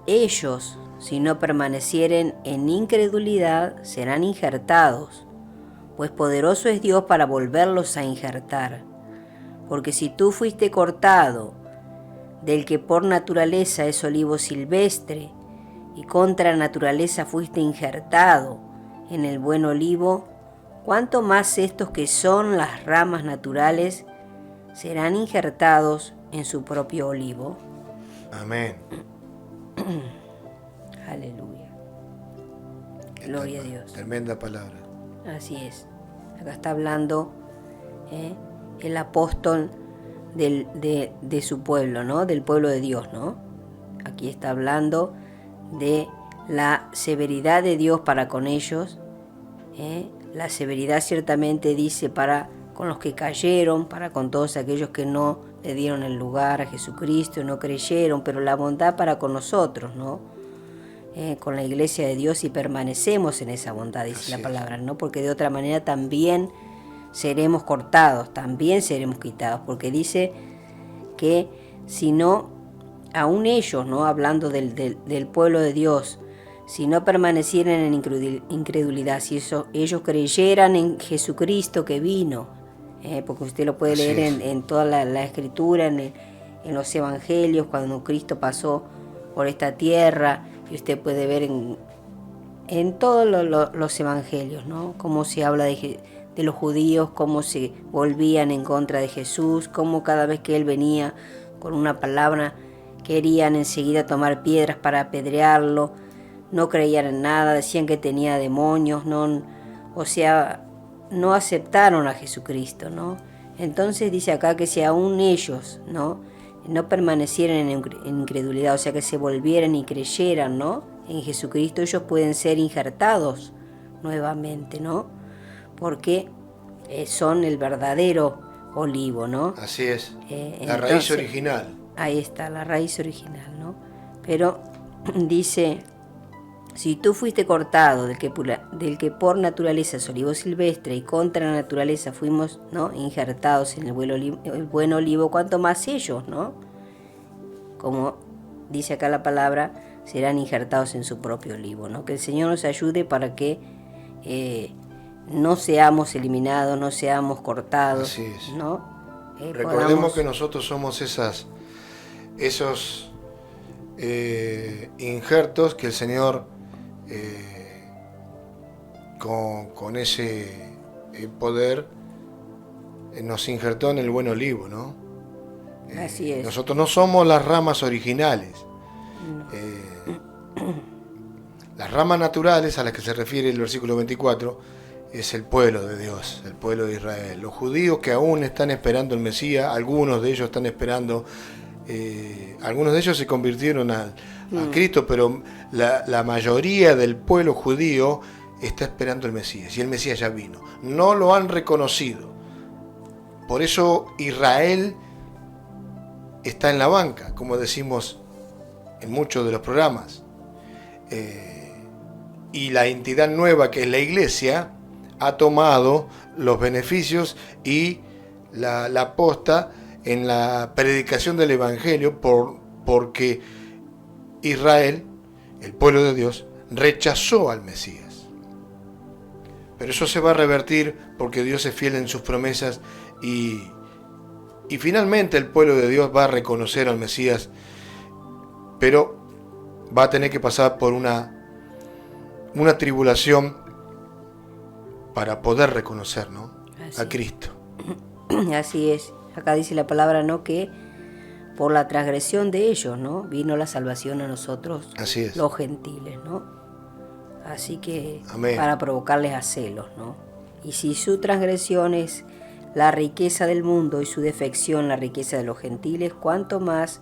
ellos, si no permanecieren en incredulidad, serán injertados, pues poderoso es Dios para volverlos a injertar. Porque si tú fuiste cortado del que por naturaleza es olivo silvestre, y contra naturaleza fuiste injertado en el buen olivo, ¿cuánto más estos que son las ramas naturales serán injertados en su propio olivo? Amén. Aleluya. Gloria a Dios. Tremenda palabra. Así es. Acá está hablando el apóstol de su pueblo, ¿no? Del pueblo de Dios, ¿no? Aquí está hablando de la severidad de Dios para con ellos. La severidad ciertamente dice para con los que cayeron, para con todos aquellos que no le dieron el lugar a Jesucristo, no creyeron, pero la bondad para con nosotros, ¿no? Con la iglesia de Dios, y permanecemos en esa bondad, dice la palabra, ¿no? Porque de otra manera también seremos cortados, también seremos quitados, porque dice que si no, aún ellos, ¿no? Hablando del pueblo de Dios, si no permanecieran en incredulidad, si ellos creyeran en Jesucristo que vino, porque usted lo puede leer en toda la escritura, en los evangelios, cuando Cristo pasó por esta tierra, y usted puede ver en todos los evangelios, ¿no? Cómo se habla de los judíos, cómo se volvían en contra de Jesús, cómo cada vez que Él venía con una palabra querían enseguida tomar piedras para apedrearlo, no creían en nada, decían que tenía demonios, no aceptaron a Jesucristo, ¿no? Entonces dice acá que si aún ellos, ¿no? no permanecieran en incredulidad, o sea, que se volvieran y creyeran, ¿no? En Jesucristo, ellos pueden ser injertados nuevamente, ¿no? Porque son el verdadero olivo, ¿no? Así es, la Entonces, raíz original. Ahí está, la raíz original, ¿no? Pero dice, si tú fuiste cortado del que por naturaleza es olivo silvestre y contra la naturaleza fuimos, ¿no?, injertados en el buen olivo, cuanto más ellos, ¿no? Como dice acá la palabra, serán injertados en su propio olivo, ¿no? Que el Señor nos ayude para que no seamos eliminados, no seamos cortados. Así es. ¿No? Recordemos que nosotros somos esos injertos que el Señor con ese poder nos injertó en el buen olivo, ¿no? Así es. Nosotros no somos las ramas originales. Las ramas naturales a las que se refiere el versículo 24 es el pueblo de Dios, el pueblo de Israel. Los judíos que aún están esperando el Mesías, algunos de ellos están esperando, algunos de ellos se convirtieron a Cristo, pero la mayoría del pueblo judío está esperando el Mesías, y el Mesías ya vino. No lo han reconocido. Por eso Israel está en la banca, como decimos en muchos de los programas. Y la entidad nueva, que es la Iglesia, ha tomado los beneficios y la posta en la predicación del Evangelio, porque Israel, el pueblo de Dios, rechazó al Mesías. Pero eso se va a revertir porque Dios es fiel en sus promesas y finalmente el pueblo de Dios va a reconocer al Mesías, pero va a tener que pasar por una tribulación para poder reconocer, ¿no?, a Cristo. Así es. Acá dice la palabra, ¿no?, que por la transgresión de ellos, ¿no?, vino la salvación a nosotros, así es, los gentiles, ¿no? Así que amén, para provocarles a celos, ¿no? Y si su transgresión es la riqueza del mundo y su defección la riqueza de los gentiles, cuánto más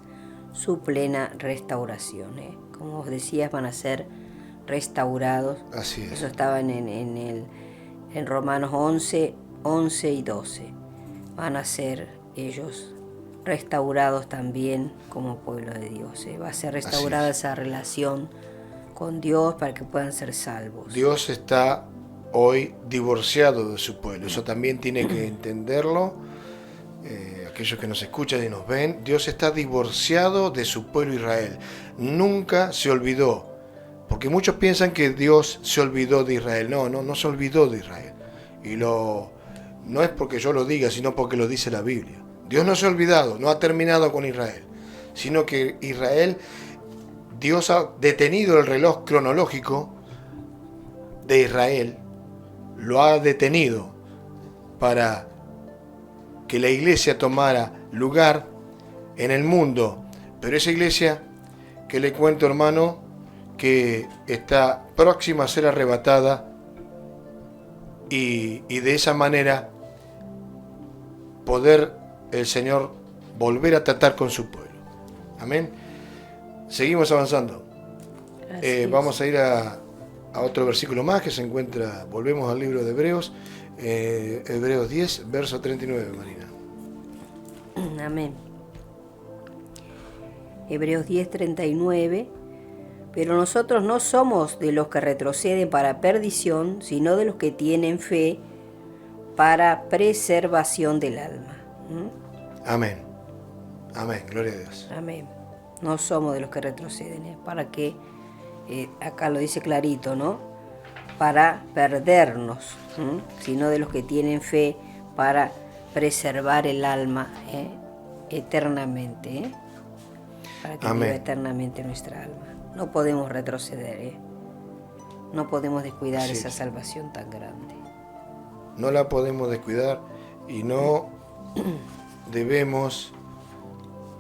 su plena restauración, ¿eh? Como vos decías, van a ser restaurados. Así es. Eso estaba en Romanos 11 y 12. Van a ser ellos restaurados también como pueblo de Dios, ¿eh? Va a ser restaurada esa relación con Dios para que puedan ser salvos. Dios está hoy divorciado de su pueblo. Eso también tiene que entenderlo. Aquellos que nos escuchan y nos ven, Dios está divorciado de su pueblo Israel. Nunca se olvidó. Porque muchos piensan que Dios se olvidó de Israel. No se olvidó de Israel. Y no es porque yo lo diga, sino porque lo dice la Biblia. Dios no se ha olvidado, no ha terminado con Israel. Sino que Israel, Dios ha detenido el reloj cronológico de Israel. Lo ha detenido para que la iglesia tomara lugar en el mundo. Pero esa iglesia, que le cuento, hermano, que está próxima a ser arrebatada y de esa manera poder el Señor volver a tratar con su pueblo. Amén. Seguimos avanzando. Vamos a ir a otro versículo más que se encuentra, volvemos al libro de Hebreos, Hebreos 10, verso 39, Marina. Amén. Hebreos 10, 39. Pero nosotros no somos de los que retroceden para perdición, sino de los que tienen fe para preservación del alma. Amén. Amén. Gloria a Dios. Amén. No somos de los que retroceden, para que, acá lo dice clarito, ¿no?, para perdernos, sino de los que tienen fe para preservar el alma eternamente, para que viva eternamente nuestra alma. No podemos retroceder, no podemos descuidar esa salvación tan grande. No la podemos descuidar y no debemos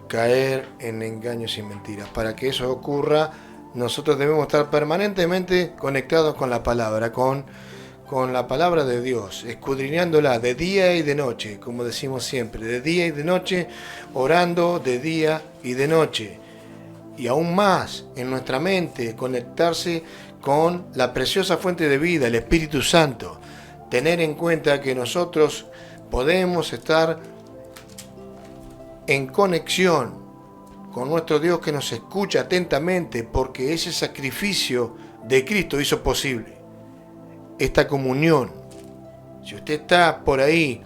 caer en engaños y mentiras. Para que eso ocurra, nosotros debemos estar permanentemente conectados con la palabra, con con la palabra de Dios, escudriñándola de día y de noche, como decimos siempre, de día y de noche, orando de día y de noche. Y aún más en nuestra mente, conectarse con la preciosa fuente de vida, el Espíritu Santo. Tener en cuenta que nosotros podemos estar en conexión con nuestro Dios que nos escucha atentamente, porque ese sacrificio de Cristo hizo posible esta comunión. Si usted está por ahí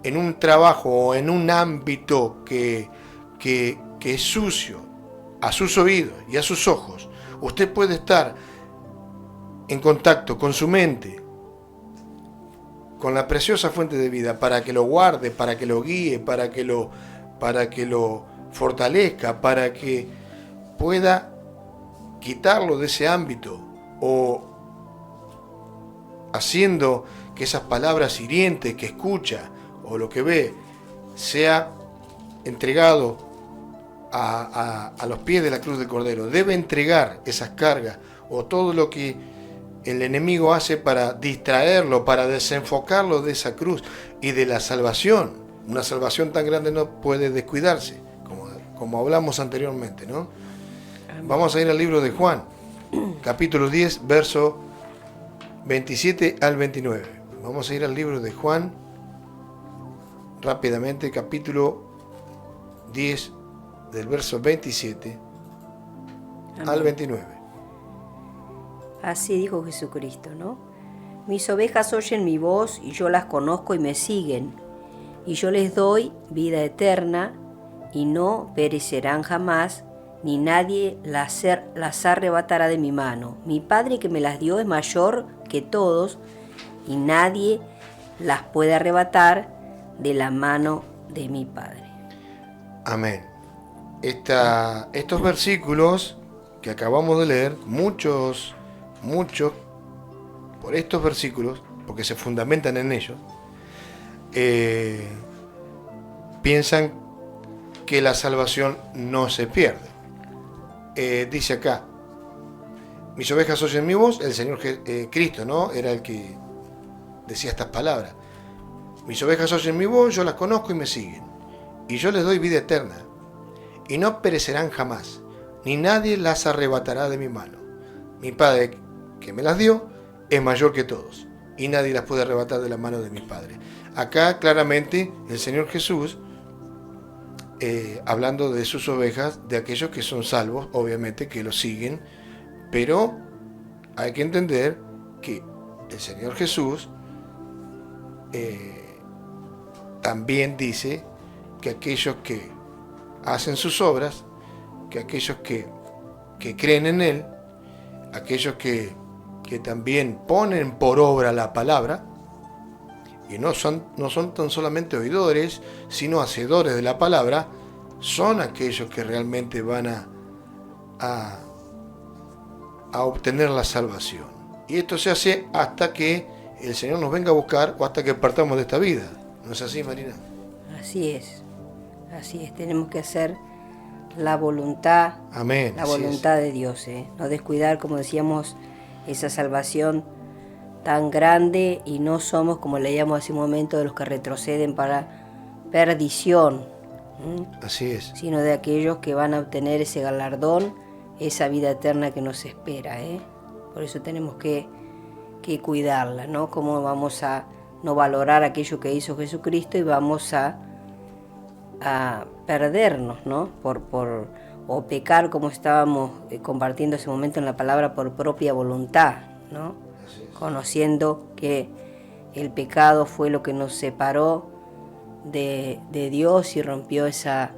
en un trabajo o en un ámbito que es sucio a sus oídos y a sus ojos, usted puede estar en contacto con su mente, con la preciosa fuente de vida, para que lo guarde, para que lo guíe, para que lo fortalezca, para que pueda quitarlo de ese ámbito, o haciendo que esas palabras hirientes que escucha o lo que ve sea entregado a los pies de la cruz del Cordero. Debe entregar esas cargas o todo lo que el enemigo hace para distraerlo, para desenfocarlo de esa cruz y de la salvación. Una salvación tan grande no puede descuidarse, como hablamos anteriormente, ¿no? Vamos a ir al libro de Juan, capítulo 10, verso 27 al 29. Vamos a ir al libro de Juan rápidamente, capítulo 10, del verso 27 al 29. Así dijo Jesucristo, ¿no? Mis ovejas oyen mi voz y yo las conozco y me siguen, y yo les doy vida eterna y no perecerán jamás, ni nadie las arrebatará de mi mano. Mi Padre que me las dio es mayor que todos, y nadie las puede arrebatar de la mano de mi Padre. Amén. Estos versículos que acabamos de leer, muchos, por estos versículos, porque se fundamentan en ellos, piensan que la salvación no se pierde. Dice acá, mis ovejas oyen mi voz, el Señor Cristo, ¿no? Era el que decía estas palabras. Mis ovejas oyen mi voz, yo las conozco y me siguen, y yo les doy vida eterna, y no perecerán jamás, ni nadie las arrebatará de mi mano. Mi Padre que me las dio es mayor que todos, y nadie las puede arrebatar de la mano de mi Padre. Acá claramente el Señor Jesús, hablando de sus ovejas, de aquellos que son salvos, obviamente que lo siguen, pero hay que entender que el Señor Jesús también dice que aquellos que hacen sus obras, que aquellos que creen en Él, aquellos que también ponen por obra la palabra, y no son tan solamente oidores, sino hacedores de la palabra, son aquellos que realmente van a obtener la salvación. Y esto se hace hasta que el Señor nos venga a buscar o hasta que partamos de esta vida. ¿No es así, Marina? Así es, tenemos que hacer la voluntad, amén, la voluntad de Dios, no descuidar, como decíamos, esa salvación tan grande, y no somos, como leíamos hace un momento, de los que retroceden para perdición, así es, sino de aquellos que van a obtener ese galardón, esa vida eterna que nos espera, Por eso tenemos que cuidarla, ¿no? Cómo vamos a no valorar aquello que hizo Jesucristo y vamos a perdernos, ¿no? O pecar, como estábamos compartiendo ese momento en la palabra, por propia voluntad, ¿no? Conociendo que el pecado fue lo que nos separó de Dios y rompió esa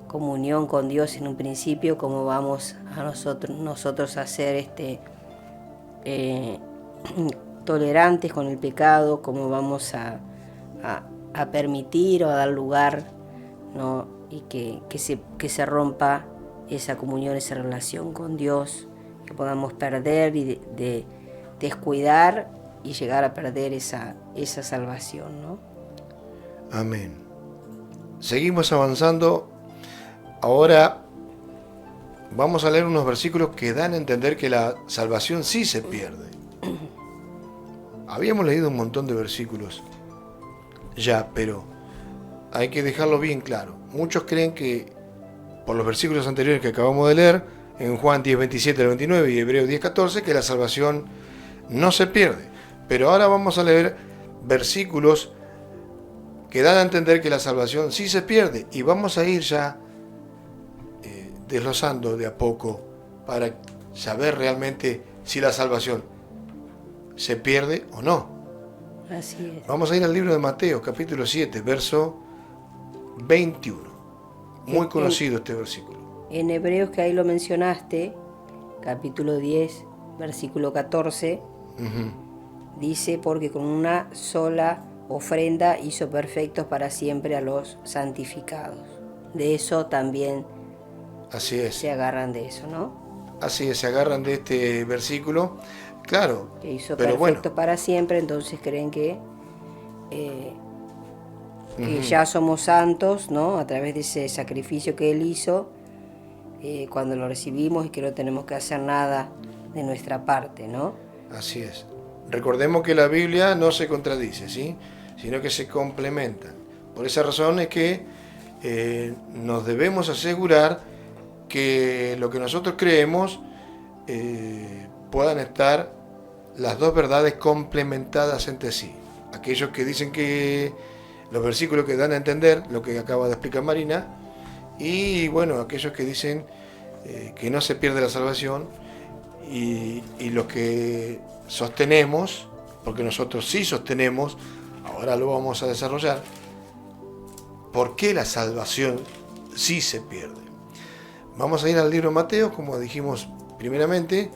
comunión con Dios en un principio. Como vamos a nosotros a ser tolerantes con el pecado, como vamos a permitir o a dar lugar, ¿no? Y que se rompa esa comunión, esa relación con Dios, que podamos perder y de descuidar y llegar a perder esa salvación, ¿no? Amén. Seguimos avanzando. Ahora vamos a leer unos versículos que dan a entender que la salvación sí se pierde. Habíamos leído un montón de versículos ya, pero hay que dejarlo bien claro. Muchos creen que, por los versículos anteriores que acabamos de leer, en Juan 10, 27 al 29 y Hebreos 10, 14, que la salvación no se pierde. Pero ahora vamos a leer versículos que dan a entender que la salvación sí se pierde. Y vamos a ir ya desglosando de a poco para saber realmente si la salvación se pierde o no. Así es. Vamos a ir al libro de Mateo, capítulo 7, verso 21. Muy conocido este versículo. En Hebreos, que ahí lo mencionaste, capítulo 10, versículo 14, dice, porque con una sola ofrenda hizo perfectos para siempre a los santificados. De eso también Así es. se agarran de eso, ¿no? Así es, se agarran de este versículo. Claro, Que hizo pero perfectos bueno, para siempre, entonces creen que ya somos santos, ¿no? A través de ese sacrificio que Él hizo, cuando lo recibimos, y que no tenemos que hacer nada de nuestra parte, ¿no? así es. Recordemos que la Biblia no se contradice, ¿sí? Sino que se complementan. Por esa razón es que nos debemos asegurar que lo que nosotros creemos puedan estar las dos verdades complementadas entre sí. Aquellos que dicen que los versículos que dan a entender lo que acaba de explicar Marina, y bueno, aquellos que dicen que no se pierde la salvación, y los que sostenemos, porque nosotros sí sostenemos, ahora lo vamos a desarrollar, por qué la salvación sí se pierde. Vamos a ir al libro de Mateo, como dijimos primeramente,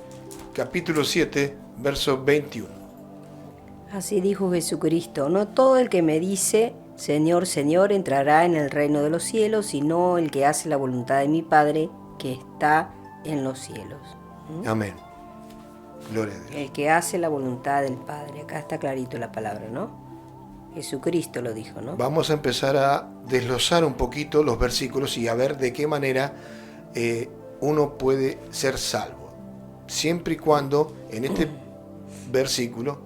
capítulo 7, verso 21. Así dijo Jesucristo, no todo el que me dice, Señor, Señor, entrará en el reino de los cielos, sino el que hace la voluntad de mi Padre que está en los cielos. Amén. Gloria a Dios. El que hace la voluntad del Padre. Acá está clarito la palabra, ¿no? Jesucristo lo dijo, ¿no? Vamos a empezar a desglosar un poquito los versículos y a ver de qué manera uno puede ser salvo. Siempre y cuando en este versículo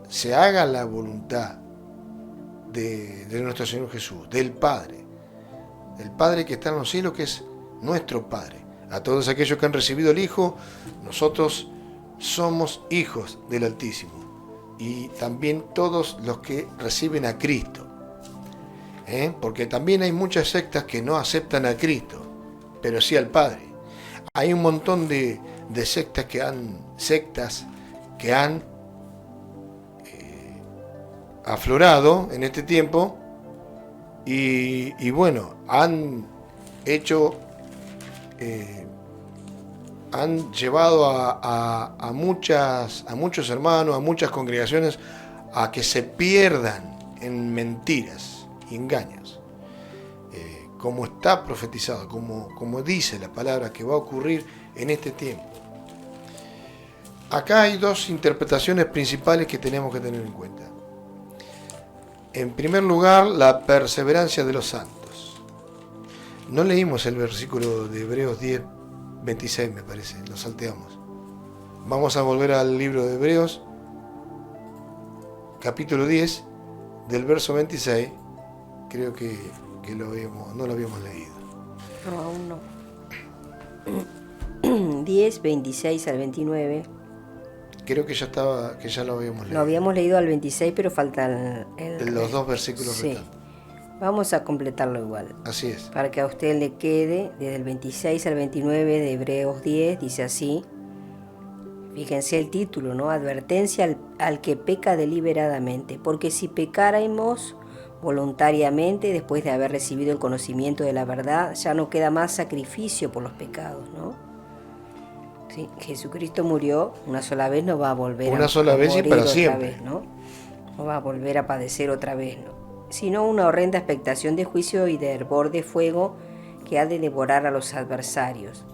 se haga la voluntad de nuestro Señor Jesús, del Padre. El Padre que está en los cielos, que es nuestro Padre. A todos aquellos que han recibido el Hijo, nosotros somos hijos del Altísimo. Y también todos los que reciben a Cristo. Porque también hay muchas sectas que no aceptan a Cristo, pero sí al Padre. Hay un montón de sectas que han aflorado en este tiempo y bueno, han hecho, han llevado a muchos hermanos, a muchas congregaciones, a que se pierdan en mentiras y engaños. Como está profetizado, como dice la palabra que va a ocurrir en este tiempo. Acá hay dos interpretaciones principales que tenemos que tener en cuenta. En primer lugar, la perseverancia de los santos. No leímos el versículo de Hebreos 10, 26, me parece, lo salteamos. Vamos a volver al libro de Hebreos, capítulo 10, del verso 26. Creo que no lo habíamos leído. No, aún no. 10, 26 al 29. Creo que ya lo habíamos leído. Lo habíamos leído al 26, pero faltan los dos versículos sí. restantes. Vamos a completarlo igual. Así es. Para que a usted le quede, desde el 26 al 29 de Hebreos 10, dice así. Fíjense el título, ¿no? Advertencia al que peca deliberadamente. Porque si pecáramos voluntariamente, después de haber recibido el conocimiento de la verdad, ya no queda más sacrificio por los pecados, ¿no? Sí, Jesucristo murió una sola vez, no va a volver una sola vez y para siempre, vez, ¿no? No va a volver a padecer otra vez, ¿no? Sino una horrenda expectación de juicio y de hervor de fuego que ha de devorar a los adversarios.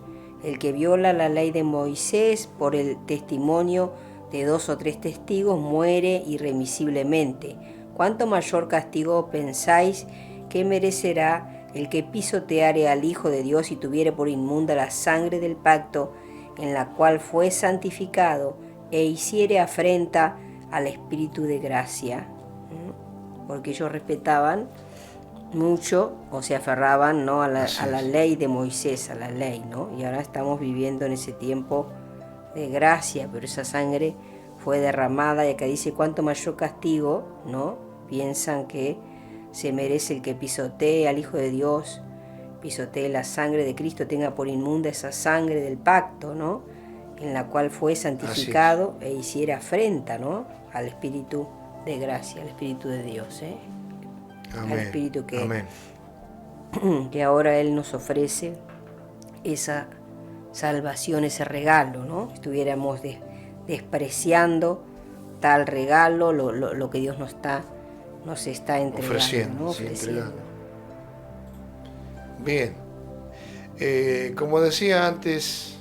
El que viola la ley de Moisés por el testimonio de 2 o 3 testigos muere irremisiblemente. ¿Cuánto mayor castigo pensáis que merecerá el que pisoteare al Hijo de Dios y tuviere por inmunda la sangre del pacto en la cual fue santificado e hiciere afrenta al Espíritu de gracia, porque ellos respetaban mucho o se aferraban, ¿no?, a la ley de Moisés, a la ley, ¿no? Y ahora estamos viviendo en ese tiempo de gracia, pero esa sangre fue derramada, y acá dice cuánto mayor castigo, ¿no? Piensan que se merece el que pisotee al Hijo de Dios, pisotee la sangre de Cristo, tenga por inmunda esa sangre del pacto, ¿no?, en la cual fue santificado e hiciera afrenta, ¿no?, al Espíritu de gracia, al Espíritu de Dios, Amén. al Espíritu Amén. que ahora Él nos ofrece esa salvación, ese regalo, ¿no? Estuviéramos despreciando tal regalo, lo que Dios nos está entregando, Ofreciendo, ¿no? sí, Ofreciendo. Bien. Como decía antes,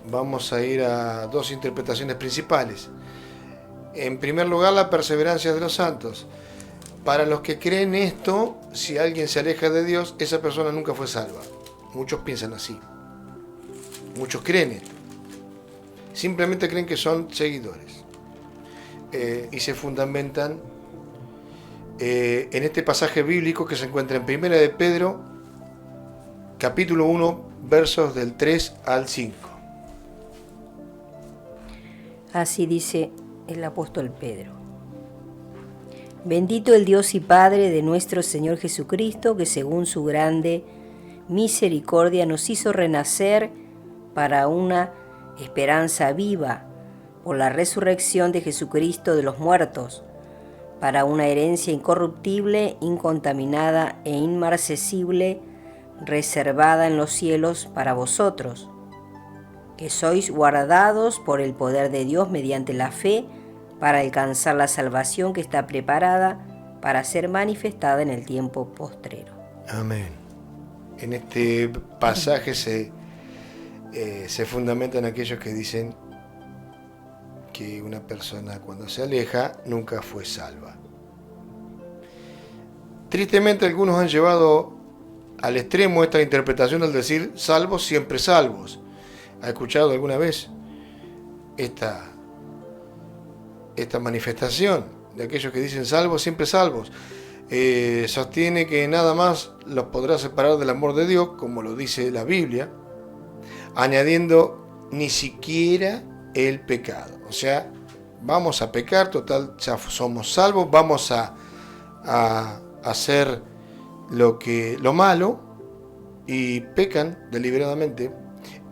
vamos a ir a dos interpretaciones principales. En primer lugar, la perseverancia de los santos. Para los que creen esto, si alguien se aleja de Dios, esa persona nunca fue salva. Muchos piensan así. Muchos creen esto. Simplemente creen que son seguidores. Y se fundamentan en este pasaje bíblico que se encuentra en 1 de Pedro, capítulo 1, versos del 3 al 5. Así dice el apóstol Pedro. Bendito el Dios y Padre de nuestro Señor Jesucristo, que según su grande misericordia nos hizo renacer para una esperanza viva por la resurrección de Jesucristo de los muertos, para una herencia incorruptible, incontaminada e inmarcesible, reservada en los cielos para vosotros, que sois guardados por el poder de Dios mediante la fe, para alcanzar la salvación que está preparada para ser manifestada en el tiempo postrero. Amén. En este pasaje se fundamentan aquellos que dicen que una persona cuando se aleja nunca fue salva. Tristemente algunos han llevado al extremo esta interpretación al decir salvos siempre salvos. ¿Ha escuchado alguna vez esta manifestación de aquellos que dicen salvos siempre salvos? Sostiene que nada más los podrá separar del amor de Dios, como lo dice la Biblia, añadiendo ni siquiera el pecado. O sea, vamos a pecar, total, ya somos salvos, vamos a hacer lo malo, y pecan deliberadamente,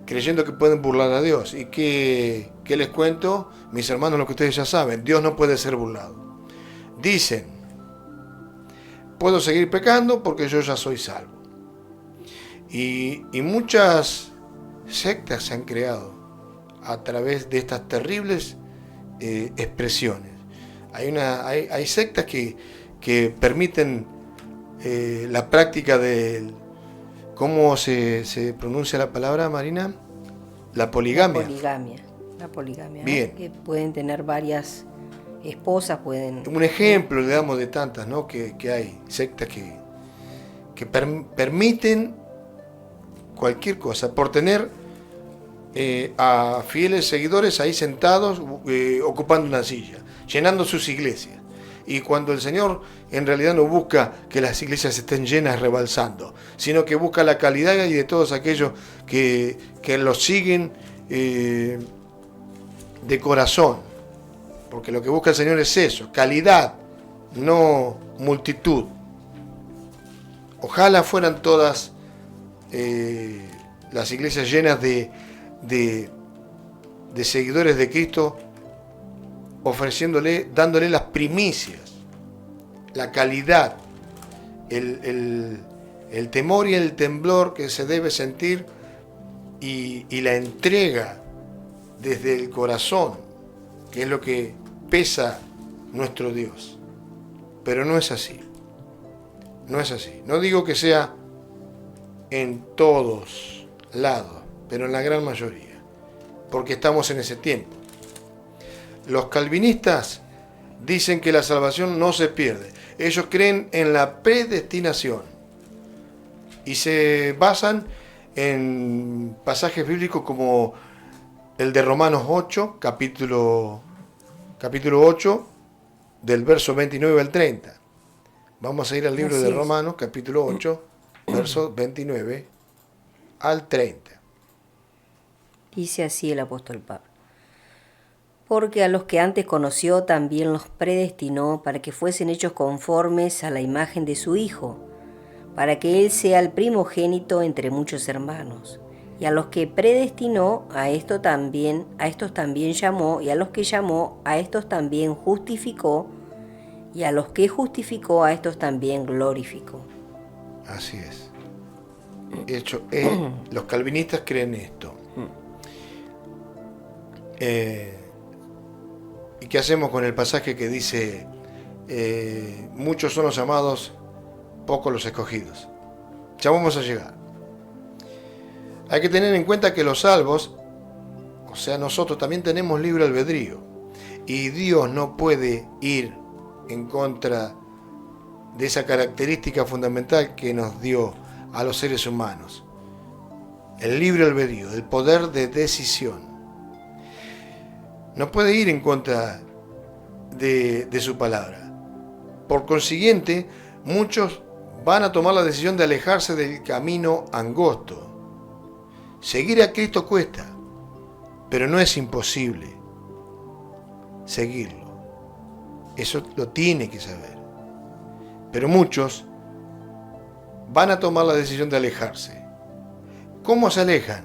creyendo que pueden burlar a Dios. ¿Y qué les cuento, mis hermanos, lo que ustedes ya saben? Dios no puede ser burlado. Dicen, puedo seguir pecando porque yo ya soy salvo. Y muchas sectas se han creado a través de estas terribles expresiones. Hay sectas que permiten la práctica del... ¿Cómo se pronuncia la palabra, Marina? La poligamia. La poligamia. Bien. Que pueden tener varias esposas, pueden... Un ejemplo, le damos, de tantas, ¿no?, que hay sectas que permiten cualquier cosa por tener a fieles seguidores ahí sentados, ocupando una silla, llenando sus iglesias. Y cuando el Señor en realidad no busca que las iglesias estén llenas rebalsando, sino que busca la calidad y de todos aquellos que los siguen de corazón. Porque lo que busca el Señor es eso, calidad, no multitud. Ojalá fueran todas las iglesias llenas de seguidores de Cristo, dándole las primicias, la calidad, el temor y el temblor que se debe sentir, y la entrega desde el corazón, que es lo que pesa nuestro Dios. Pero no es así. No es así. No digo que sea en todos lados, pero en la gran mayoría, porque estamos en ese tiempo. Los calvinistas dicen que la salvación no se pierde. Ellos creen en la predestinación y se basan en pasajes bíblicos como el de Romanos 8, capítulo 8, del verso 29 al 30. Vamos a ir al libro Así de es. Romanos, capítulo 8, verso 29 al 30. Dice así el apóstol Pablo. Porque a los que antes conoció también los predestinó para que fuesen hechos conformes a la imagen de su Hijo, para que Él sea el primogénito entre muchos hermanos. Y a los que predestinó, a estos también llamó, y a los que llamó, a estos también justificó, y a los que justificó, a estos también glorificó. Así es. Hecho, los calvinistas creen esto. ¿Y qué hacemos con el pasaje que dice, muchos son los llamados, pocos los escogidos? Ya vamos a llegar. Hay que tener en cuenta que los salvos, o sea, nosotros también tenemos libre albedrío. Y Dios no puede ir en contra de esa característica fundamental que nos dio a los seres humanos. El libre albedrío, el poder de decisión. No puede ir en contra de su palabra. Por consiguiente, muchos van a tomar la decisión de alejarse del camino angosto. Seguir a Cristo cuesta, pero no es imposible seguirlo. Eso lo tiene que saber. Pero muchos van a tomar la decisión de alejarse. ¿Cómo se alejan?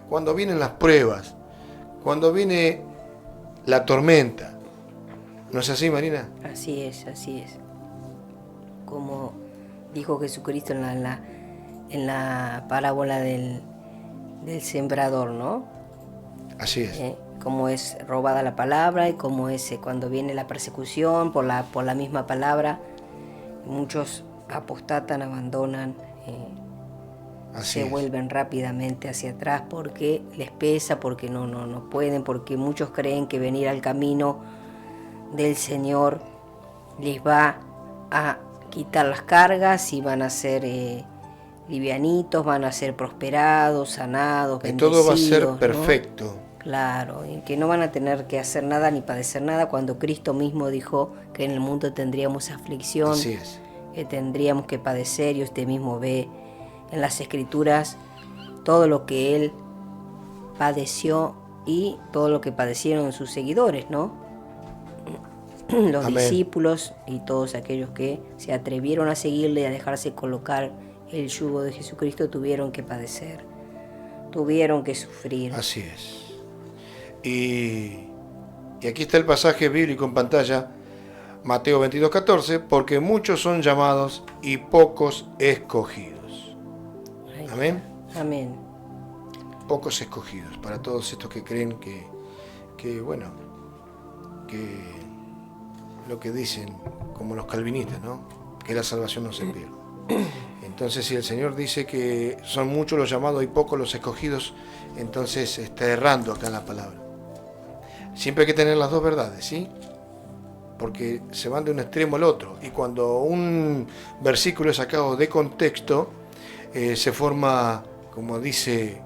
Cuando vienen las pruebas, cuando viene la tormenta. ¿No es así, Marina? Así es, así es. Como dijo Jesucristo en la parábola del sembrador, ¿no? Así es. Cómo es robada la palabra y cómo es cuando viene la persecución por la misma palabra. Muchos apostatan, abandonan, se vuelven rápidamente hacia atrás porque les pesa, porque no pueden, porque muchos creen que venir al camino del Señor les va a quitar las cargas y van a ser livianitos, van a ser prosperados, sanados, que bendecidos. todo va a ser perfecto. ¿No? Claro, y que no van a tener que hacer nada ni padecer nada cuando Cristo mismo dijo que en el mundo tendríamos aflicción, Así es. que tendríamos que padecer, y usted mismo ve en las Escrituras todo lo que Él padeció y todo lo que padecieron sus seguidores, ¿no? Los Amén. Discípulos y todos aquellos que se atrevieron a seguirle y a dejarse colocar el yugo de Jesucristo tuvieron que padecer, tuvieron que sufrir. Así es. Y aquí está el pasaje bíblico en pantalla, Mateo 22:14, porque muchos son llamados y pocos escogidos. Amén. Amén. Pocos escogidos, para todos estos que creen que lo que dicen, como los calvinistas, ¿no? Que la salvación no se pierde. Entonces, si el Señor dice que son muchos los llamados y pocos los escogidos, entonces está errando acá en la palabra. Siempre hay que tener las dos verdades, ¿sí? Porque se van de un extremo al otro. Y cuando un versículo es sacado de contexto, se forma, como dice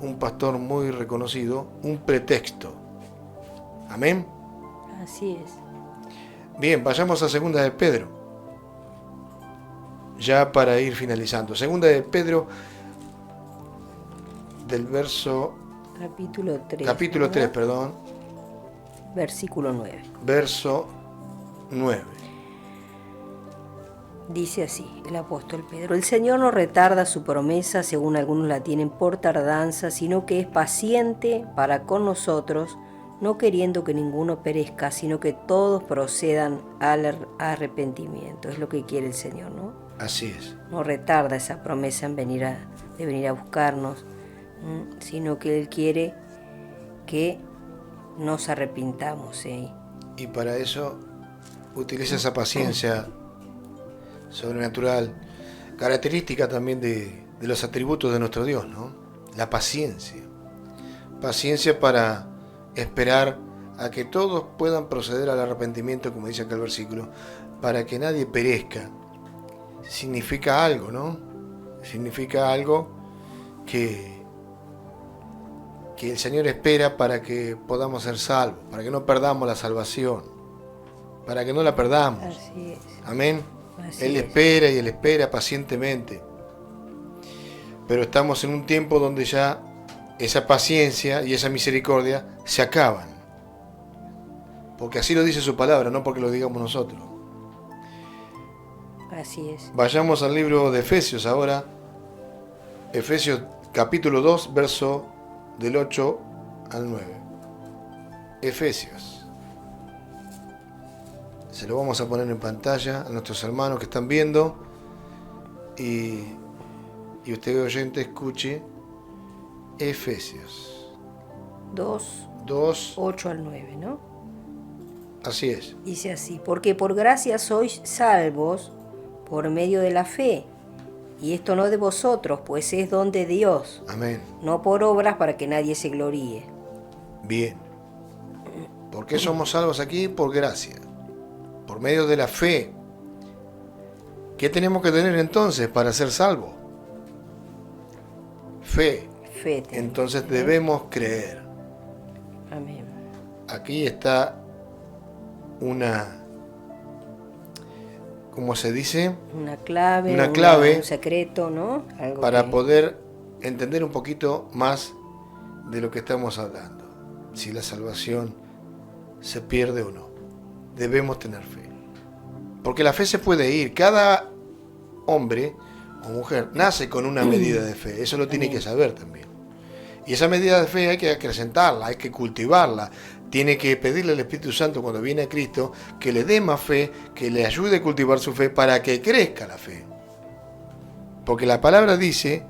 un pastor muy reconocido, un pretexto. Amén. Así es. Bien, vayamos a Segunda de Pedro. Ya para ir finalizando. Segunda de Pedro, del verso... Capítulo 3. Capítulo 3, perdón. Versículo 9. Verso 9. Dice así el apóstol Pedro: el Señor no retarda su promesa, según algunos la tienen por tardanza, sino que es paciente para con nosotros, no queriendo que ninguno perezca, sino que todos procedan al arrepentimiento. Es lo que quiere el Señor, ¿no? Así es. No retarda esa promesa en venir a buscarnos, sino que Él quiere que nos arrepintamos. Y para eso utiliza esa paciencia sobrenatural, característica también de los atributos de nuestro Dios, ¿no? La paciencia. Paciencia para esperar a que todos puedan proceder al arrepentimiento, como dice acá el versículo, para que nadie perezca. Significa algo, ¿no? Significa algo que que el Señor espera para que podamos ser salvos, para que no perdamos la salvación, para que no la perdamos. Así es. Amén. Así Él es. espera y Él espera pacientemente. Pero estamos en un tiempo donde ya esa paciencia y esa misericordia se acaban. Porque así lo dice su palabra, no porque lo digamos nosotros. Así es. Vayamos al libro de Efesios ahora. Efesios capítulo 2, verso del 8 al 9. Efesios. Se lo vamos a poner en pantalla a nuestros hermanos que están viendo. Y usted, oyente, escuche. Efesios 2, 8 al 9, ¿no? Así es. Dice así: porque por gracia sois salvos por medio de la fe, y esto no de vosotros, pues es don de Dios, Amén. no por obras para que nadie se gloríe. Bien. ¿Por qué somos salvos aquí? Por gracia. Por medio de la fe. ¿Qué tenemos que tener entonces para ser salvos? Fe. Fe. Entonces debemos creer. Amén. Aquí está una, ¿cómo se dice? Una clave, un secreto, ¿no? Algo para poder entender un poquito más de lo que estamos hablando. Si la salvación se pierde o no. Debemos tener fe. Porque la fe se puede ir. Cada hombre o mujer nace con una medida de fe. Eso lo tiene que saber también. Y esa medida de fe hay que acrecentarla, hay que cultivarla. Tiene que pedirle al Espíritu Santo cuando viene a Cristo que le dé más fe, que le ayude a cultivar su fe para que crezca la fe. Porque la palabra dice,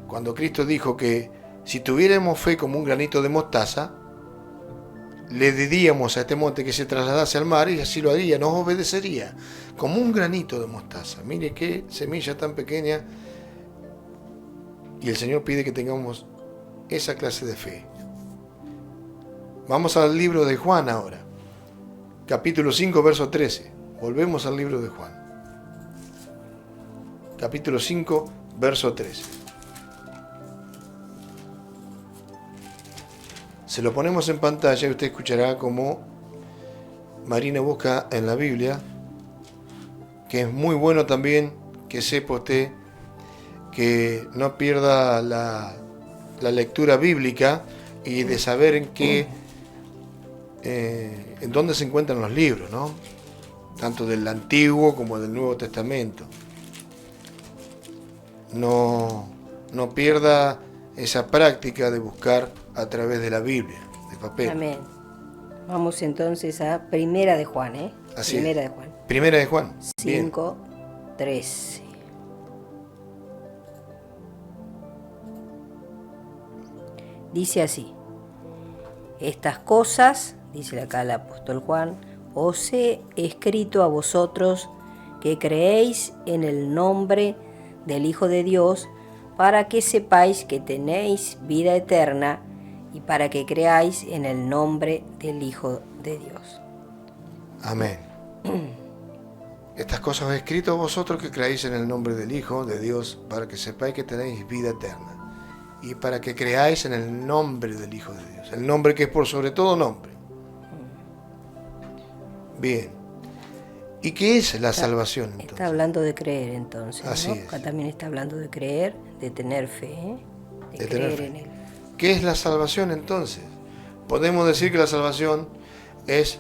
cuando Cristo dijo que si tuviéramos fe como un granito de mostaza, le diríamos a este monte que se trasladase al mar y así lo haría, nos obedecería, como un granito de mostaza. Mire qué semilla tan pequeña. Y el Señor pide que tengamos esa clase de fe. Vamos al libro de Juan ahora, capítulo 5, verso 13. Volvemos al libro de Juan. Capítulo 5, verso 13. Se lo ponemos en pantalla y usted escuchará como Marina busca en la Biblia, que es muy bueno también que sepa usted que no pierda la lectura bíblica y de saber en dónde se encuentran los libros, ¿no? Tanto del Antiguo como del Nuevo Testamento. No pierda esa práctica de buscar a través de la Biblia, de papel. Amén. Vamos entonces a Primera de Juan, ¿eh? Así Primera es. de Juan. Primera de Juan. 5, 13. Dice así: estas cosas, dice acá el apóstol Juan, os he escrito a vosotros que creéis en el nombre del Hijo de Dios, para que sepáis que tenéis vida eterna y para que creáis en el nombre del Hijo de Dios. Amén. Estas cosas os he escrito a vosotros que creáis en el nombre del Hijo de Dios, para que sepáis que tenéis vida eterna y para que creáis en el nombre del Hijo de Dios, el nombre que es por sobre todo nombre. Bien. ¿Y qué es la salvación entonces? Está hablando de creer entonces, Así ¿no? es. Acá también está hablando de creer, de tener fe, de creer tener fe. en Él. ¿Qué es la salvación entonces? Podemos decir que la salvación es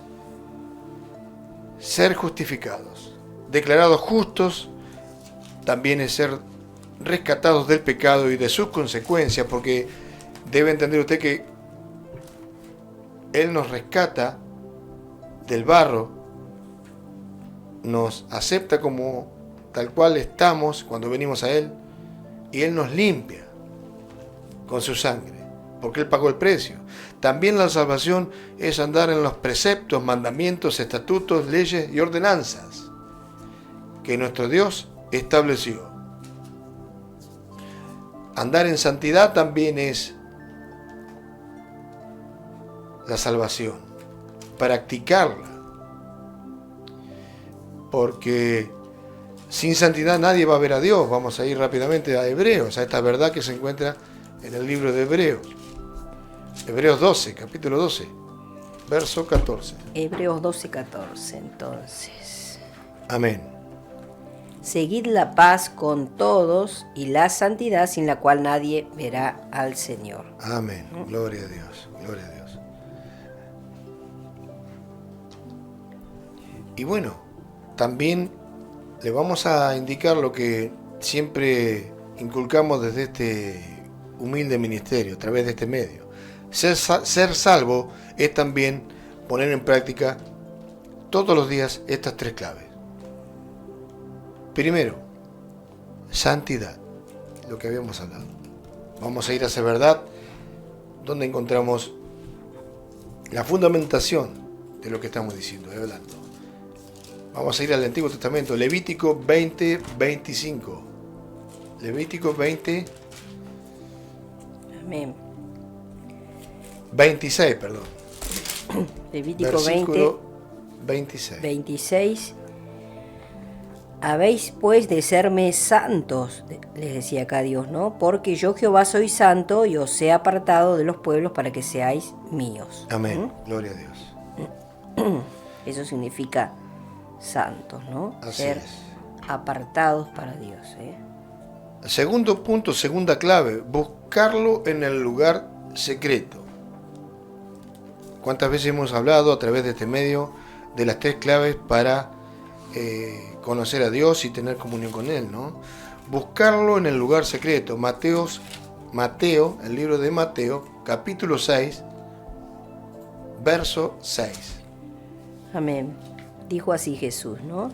ser justificados, declarados justos, también es ser rescatados del pecado y de sus consecuencias, porque debe entender usted que Él nos rescata del barro, nos acepta como tal cual estamos cuando venimos a Él, y Él nos limpia con su sangre, porque Él pagó el precio. También la salvación es andar en los preceptos, mandamientos, estatutos, leyes y ordenanzas que nuestro Dios estableció. Andar en santidad también es la salvación, practicarla, porque sin santidad nadie va a ver a Dios. Vamos a ir rápidamente a Hebreos, a esta verdad que se encuentra en el libro de Hebreos. Hebreos 12, capítulo 12, verso 14. Hebreos 12, 14, entonces. Amén. Seguid la paz con todos y la santidad sin la cual nadie verá al Señor. Amén. Gloria a Dios. Gloria a Dios. Y bueno, también le vamos a indicar lo que siempre inculcamos desde este humilde ministerio, a través de este medio. Ser salvo es también poner en práctica todos los días estas tres claves. Primero, santidad, lo que habíamos hablado. Vamos a ir hacia verdad, donde encontramos la fundamentación de lo que estamos diciendo, hablando. Vamos a ir al Antiguo Testamento, Levítico 20, 25. Levítico 20, Amén. 26, perdón. Levítico Versículo 20, 26. 26. Habéis pues de serme santos, les decía acá Dios, ¿no? Porque yo Jehová soy santo y os he apartado de los pueblos para que seáis míos. Amén. Gloria a Dios. Eso significa santos, ¿no? Así Ser es. apartados para Dios, ¿eh? Segundo punto, segunda clave, buscarlo en el lugar secreto. ¿Cuántas veces hemos hablado a través de este medio de las tres claves para conocer a Dios y tener comunión con Él, ¿no? Buscarlo en el lugar secreto. Mateo, el libro de Mateo, capítulo 6, verso 6. Amén. Dijo así Jesús, ¿no?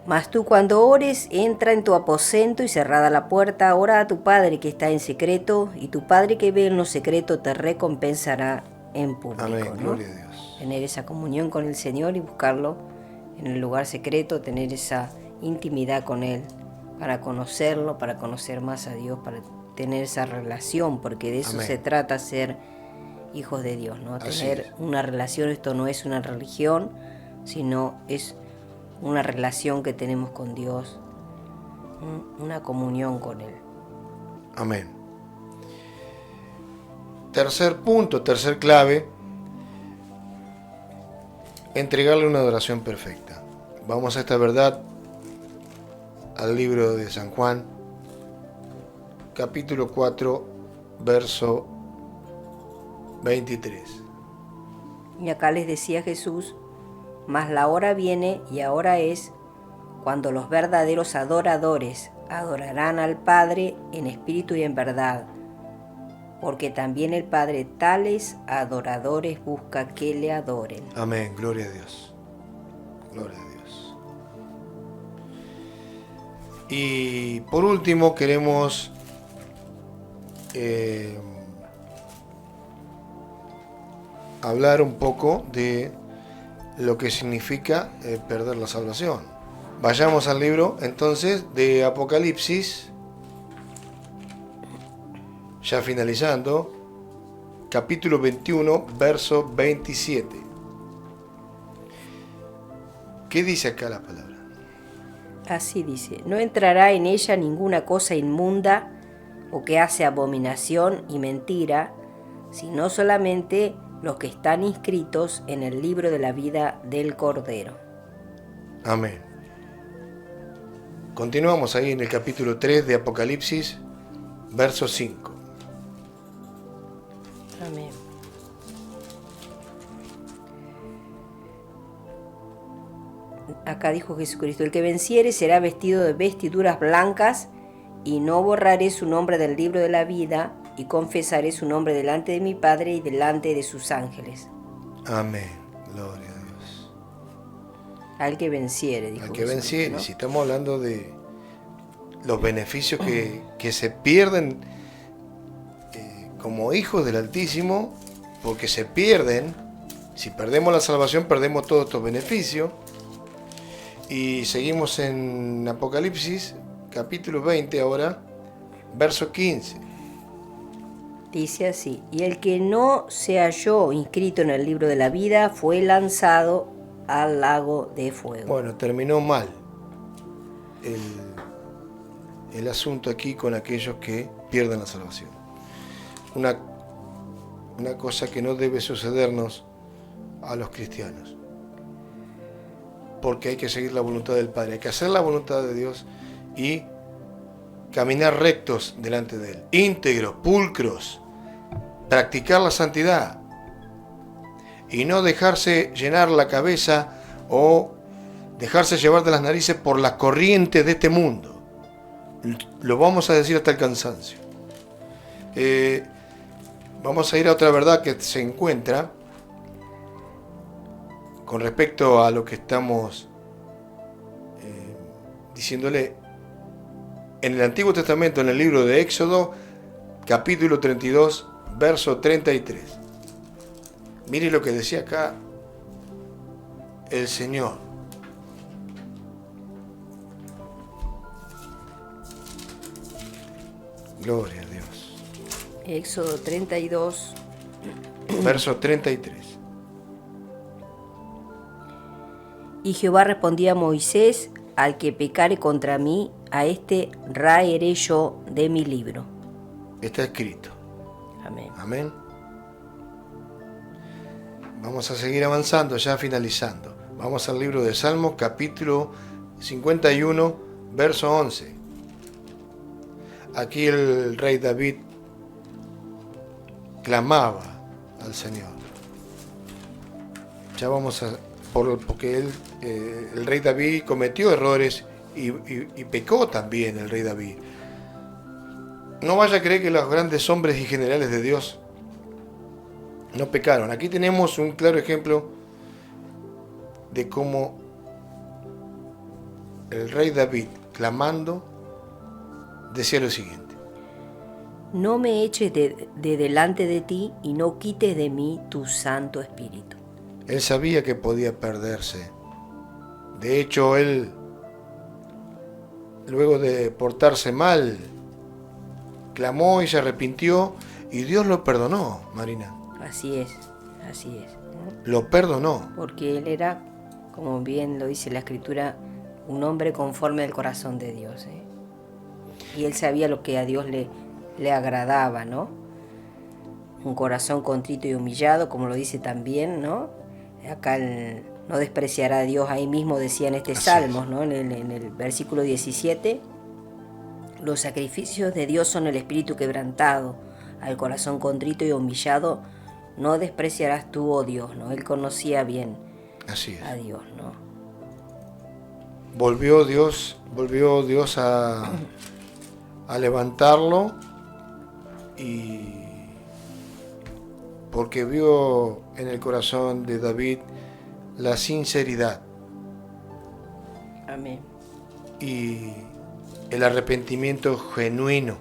Mas tú cuando ores, entra en tu aposento y cerrada la puerta, ora a tu Padre que está en secreto, y tu Padre que ve en lo secreto te recompensará en público. Amén, ¿no? gloria a Dios. Tener esa comunión con el Señor y buscarlo en el lugar secreto, tener esa intimidad con Él, para conocerlo, para conocer más a Dios, para tener esa relación, porque de eso Amén. se trata, ser hijos de Dios, ¿no? Así Tener es. una relación. Esto no es una religión, sino es una relación que tenemos con Dios, una comunión con Él. Amén. Tercer punto, tercer clave, entregarle una adoración perfecta. Vamos a esta verdad al libro de San Juan, capítulo 4, verso 23. Y acá les decía Jesús, mas la hora viene y ahora es cuando los verdaderos adoradores adorarán al Padre en espíritu y en verdad, porque también el Padre tales adoradores busca que le adoren. Amén, gloria a Dios. Gloria a Dios. Y por último queremos hablar un poco de lo que significa perder la salvación. Vayamos al libro entonces de Apocalipsis, ya finalizando, capítulo 21, verso 27. ¿Qué dice acá la palabra? Así dice, no entrará en ella ninguna cosa inmunda o que hace abominación y mentira, sino solamente los que están inscritos en el libro de la vida del Cordero. Amén. Continuamos ahí en el capítulo 3 de Apocalipsis, verso 5. Amén. Acá dijo Jesucristo, el que venciere será vestido de vestiduras blancas, y no borraré su nombre del libro de la vida, y confesaré su nombre delante de mi Padre y delante de sus ángeles. Amén. Gloria a Dios. Al que venciere, dijo Al que Jesucristo, venciere, ¿no? si estamos hablando de los beneficios que se pierden como hijos del Altísimo, porque se pierden, si perdemos la salvación, perdemos todos estos beneficios. Y seguimos en Apocalipsis, capítulo 20 ahora, verso 15. Dice así, y el que no se halló inscrito en el libro de la vida fue lanzado al lago de fuego. Bueno, terminó mal el asunto aquí con aquellos que pierden la salvación. una cosa que no debe sucedernos a los cristianos. Porque hay que seguir la voluntad del Padre, hay que hacer la voluntad de Dios y caminar rectos delante de Él, íntegros, pulcros, practicar la santidad y no dejarse llenar la cabeza o dejarse llevar de las narices por las corrientes de este mundo. Lo vamos a decir hasta el cansancio. Vamos a ir a otra verdad que se encuentra con respecto a lo que estamos diciéndole en el Antiguo Testamento, en el libro de Éxodo, capítulo 32, verso 33. Mire lo que decía acá el Señor. Gloria a Dios. Éxodo 32, verso 33. Y Jehová respondía a Moisés: al que pecare contra mí, a este raeré yo de mi libro. Está escrito. Amén. Amén. Vamos a seguir avanzando, ya finalizando. Vamos al libro de Salmos, capítulo 51, verso 11. Aquí el rey David clamaba al Señor. Ya vamos a... porque el rey David cometió errores y pecó también el rey David. No vaya a creer que los grandes hombres y generales de Dios no pecaron. Aquí tenemos un claro ejemplo de cómo el rey David, clamando, decía lo siguiente: no me eches de delante de ti y no quites de mí tu Santo Espíritu. Él sabía que podía perderse. De hecho, él, luego de portarse mal, clamó y se arrepintió y Dios lo perdonó, Marina. Así es, así es. Lo perdonó. Porque él era, como bien lo dice la Escritura, un hombre conforme al corazón de Dios. Y él sabía lo que a Dios le agradaba, ¿no? Un corazón contrito y humillado, como lo dice también, ¿no? Acá no despreciará a Dios, ahí mismo decía en este Salmos, ¿no? En el versículo 17, los sacrificios de Dios son el espíritu quebrantado, al corazón contrito y humillado no despreciarás tú, oh Dios, ¿no? Él conocía bien a Dios, ¿no? Volvió Dios a levantarlo, y porque vio en el corazón de David la sinceridad. Amén. Y el arrepentimiento genuino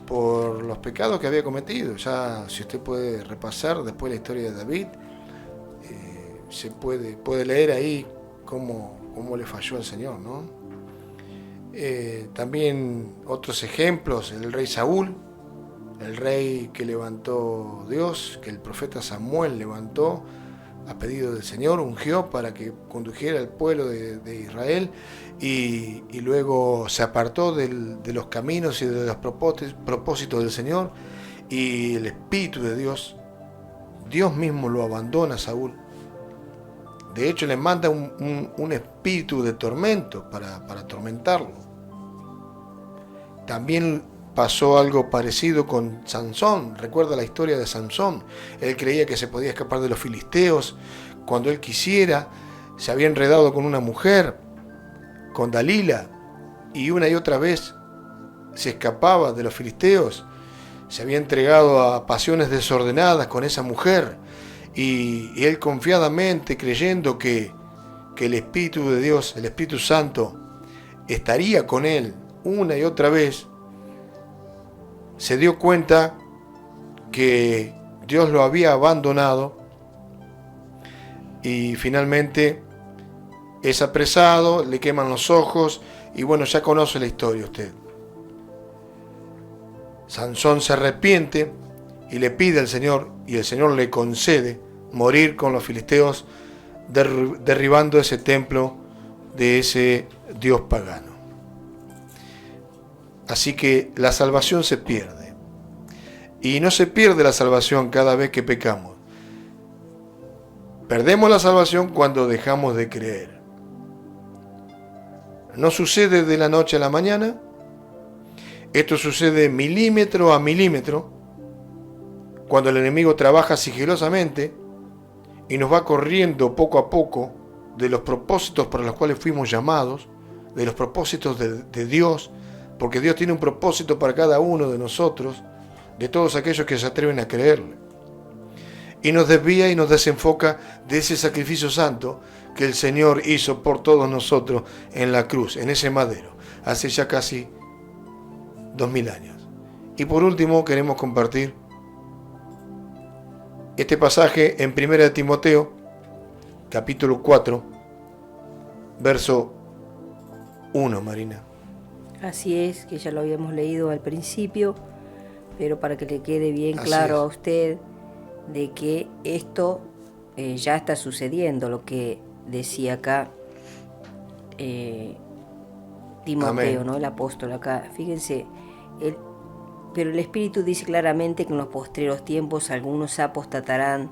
por los pecados que había cometido. Ya, si usted puede repasar después la historia de David, se puede leer ahí cómo le falló al Señor, ¿no? También otros ejemplos: el rey Saúl, el rey que levantó Dios, que el profeta Samuel levantó a pedido del Señor, ungió para que condujera al pueblo de Israel, y luego se apartó de los caminos y de los propósitos del Señor, y el Espíritu de Dios mismo lo abandona a Saúl. De hecho, le manda un espíritu de tormento para atormentarlo. También pasó algo parecido con Sansón. Recuerda la historia de Sansón. Él creía que se podía escapar de los filisteos cuando él quisiera. Se había enredado con una mujer, con Dalila, y una y otra vez se escapaba de los filisteos. Se había entregado a pasiones desordenadas con esa mujer, y él confiadamente, creyendo que el Espíritu de Dios, el Espíritu Santo, estaría con él una y otra vez, se dio cuenta que Dios lo había abandonado, y finalmente es apresado, le queman los ojos, y bueno, ya conoce la historia usted. Sansón se arrepiente y le pide al Señor, y el Señor le concede morir con los filisteos, derribando ese templo de ese dios pagano. Así que la salvación se pierde. Y no se pierde la salvación cada vez que pecamos. Perdemos la salvación cuando dejamos de creer. No sucede de la noche a la mañana. Esto sucede milímetro a milímetro, cuando el enemigo trabaja sigilosamente y nos va corriendo poco a poco de los propósitos para los cuales fuimos llamados, de los propósitos de Dios, porque Dios tiene un propósito para cada uno de nosotros, de todos aquellos que se atreven a creerle. Y nos desvía y nos desenfoca de ese sacrificio santo que el Señor hizo por todos nosotros en la cruz, en ese madero, hace ya casi 2000 años. Y por último queremos compartir este pasaje en 1 Timoteo, capítulo 4, verso 1, Marina. Así es, que ya lo habíamos leído al principio, pero para que le quede bien claro a usted de que esto ya está sucediendo, lo que decía acá Timoteo, amén, ¿no? El apóstol acá. Fíjense, pero el Espíritu dice claramente que en los postreros tiempos algunos apostatarán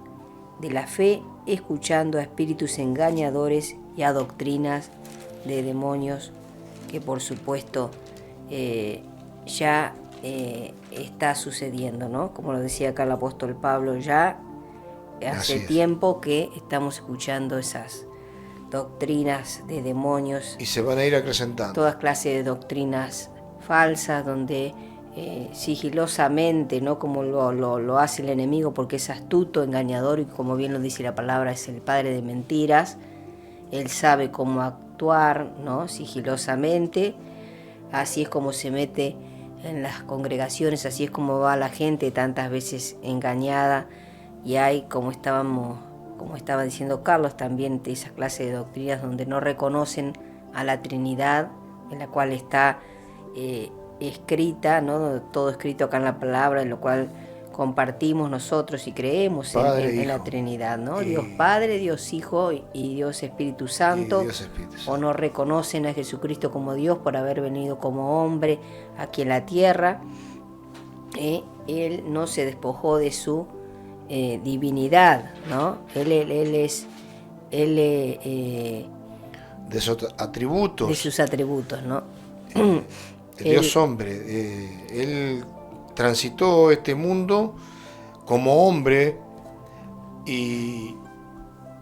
de la fe, escuchando a espíritus engañadores y a doctrinas de demonios, que por supuesto ya está sucediendo, ¿no? Como lo decía acá el apóstol Pablo, ya hace tiempo que estamos escuchando esas doctrinas de demonios. Y se van a ir acrecentando. Todas clases de doctrinas falsas, donde sigilosamente, ¿no? Como lo hace el enemigo, porque es astuto, engañador, y como bien lo dice la palabra, es el padre de mentiras. Él sabe cómo actuar, ¿no? Sigilosamente. Así es como se mete en las congregaciones, así es como va la gente tantas veces engañada. Y hay, como estaba diciendo Carlos, también de esa clase de doctrinas donde no reconocen a la Trinidad, en la cual está escrita, ¿no? Todo escrito acá en la palabra, en lo cual compartimos nosotros y creemos en la Trinidad, ¿no? Dios Padre, Dios Hijo y Dios Espíritu Santo. O no reconocen a Jesucristo como Dios por haber venido como hombre aquí en la tierra. Él no se despojó de su divinidad, ¿no? Él es de sus atributos. De sus atributos, ¿no? El Dios hombre. Él transitó este mundo como hombre y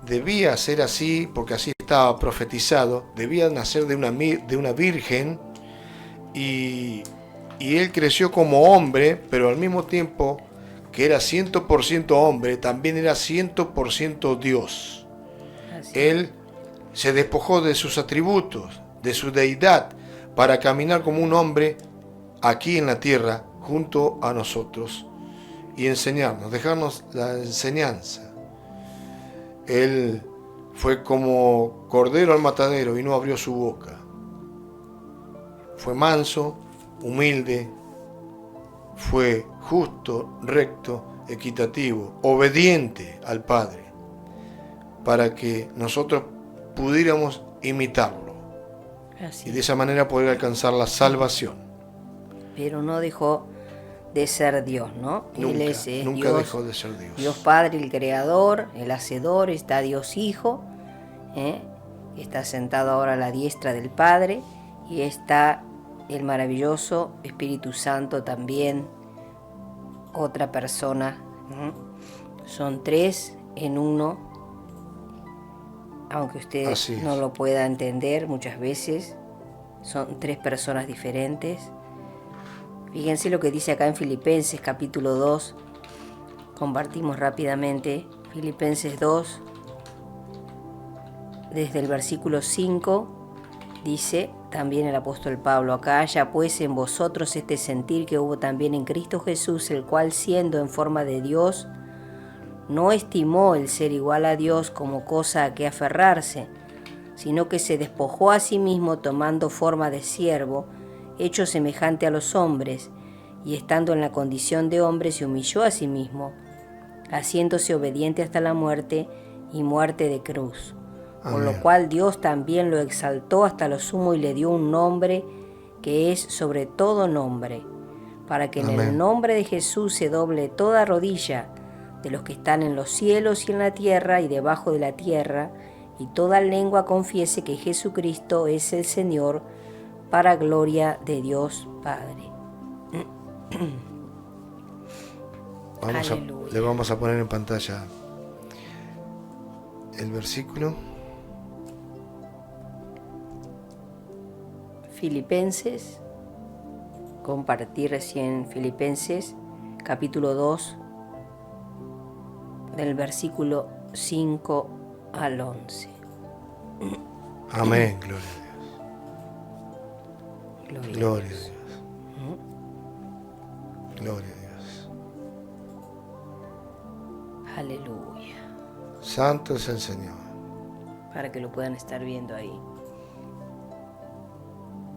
debía ser así, porque así estaba profetizado. Debía nacer de una virgen y él creció como hombre, pero al mismo tiempo que era 100% hombre, también era 100% Dios. Él se despojó de sus atributos, de su deidad, para caminar como un hombre aquí en la tierra, junto a nosotros, y enseñarnos, dejarnos la enseñanza. Él fue como cordero al matadero y no abrió su boca. Fue manso, humilde, fue justo, recto, equitativo, obediente al Padre, para que nosotros pudiéramos imitarlo. Así. Y de esa manera poder alcanzar la salvación. Pero no dejó de ser Dios, ¿no? Nunca Dios, dejó de ser Dios. Dios Padre, el Creador, el Hacedor, está Dios Hijo, está sentado ahora a la diestra del Padre, y está el maravilloso Espíritu Santo también, otra persona. Son tres en uno. Aunque usted no lo pueda entender muchas veces, son tres personas diferentes. Fíjense lo que dice acá en Filipenses capítulo 2, compartimos rápidamente, Filipenses 2, desde el versículo 5, dice también el apóstol Pablo, acá haya pues en vosotros este sentir que hubo también en Cristo Jesús, el cual siendo en forma de Dios, no estimó el ser igual a Dios como cosa a que aferrarse, sino que se despojó a sí mismo tomando forma de siervo, hecho semejante a los hombres, y estando en la condición de hombre se humilló a sí mismo, haciéndose obediente hasta la muerte y muerte de cruz. Por lo cual Dios también lo exaltó hasta lo sumo y le dio un nombre que es sobre todo nombre, para que en Amén. el nombre de Jesús se doble toda rodilla de los que están en los cielos y en la tierra y debajo de la tierra, y toda lengua confiese que Jesucristo es el Señor, para gloria de Dios Padre. Aleluya. Le vamos a poner en pantalla el versículo. Filipenses, compartí recién Filipenses, capítulo 2, del versículo 5 al 11. Amén, gloria a Dios. Gloria a Dios. Gloria a Dios. Aleluya. Santo es el Señor. Para que lo puedan estar viendo ahí.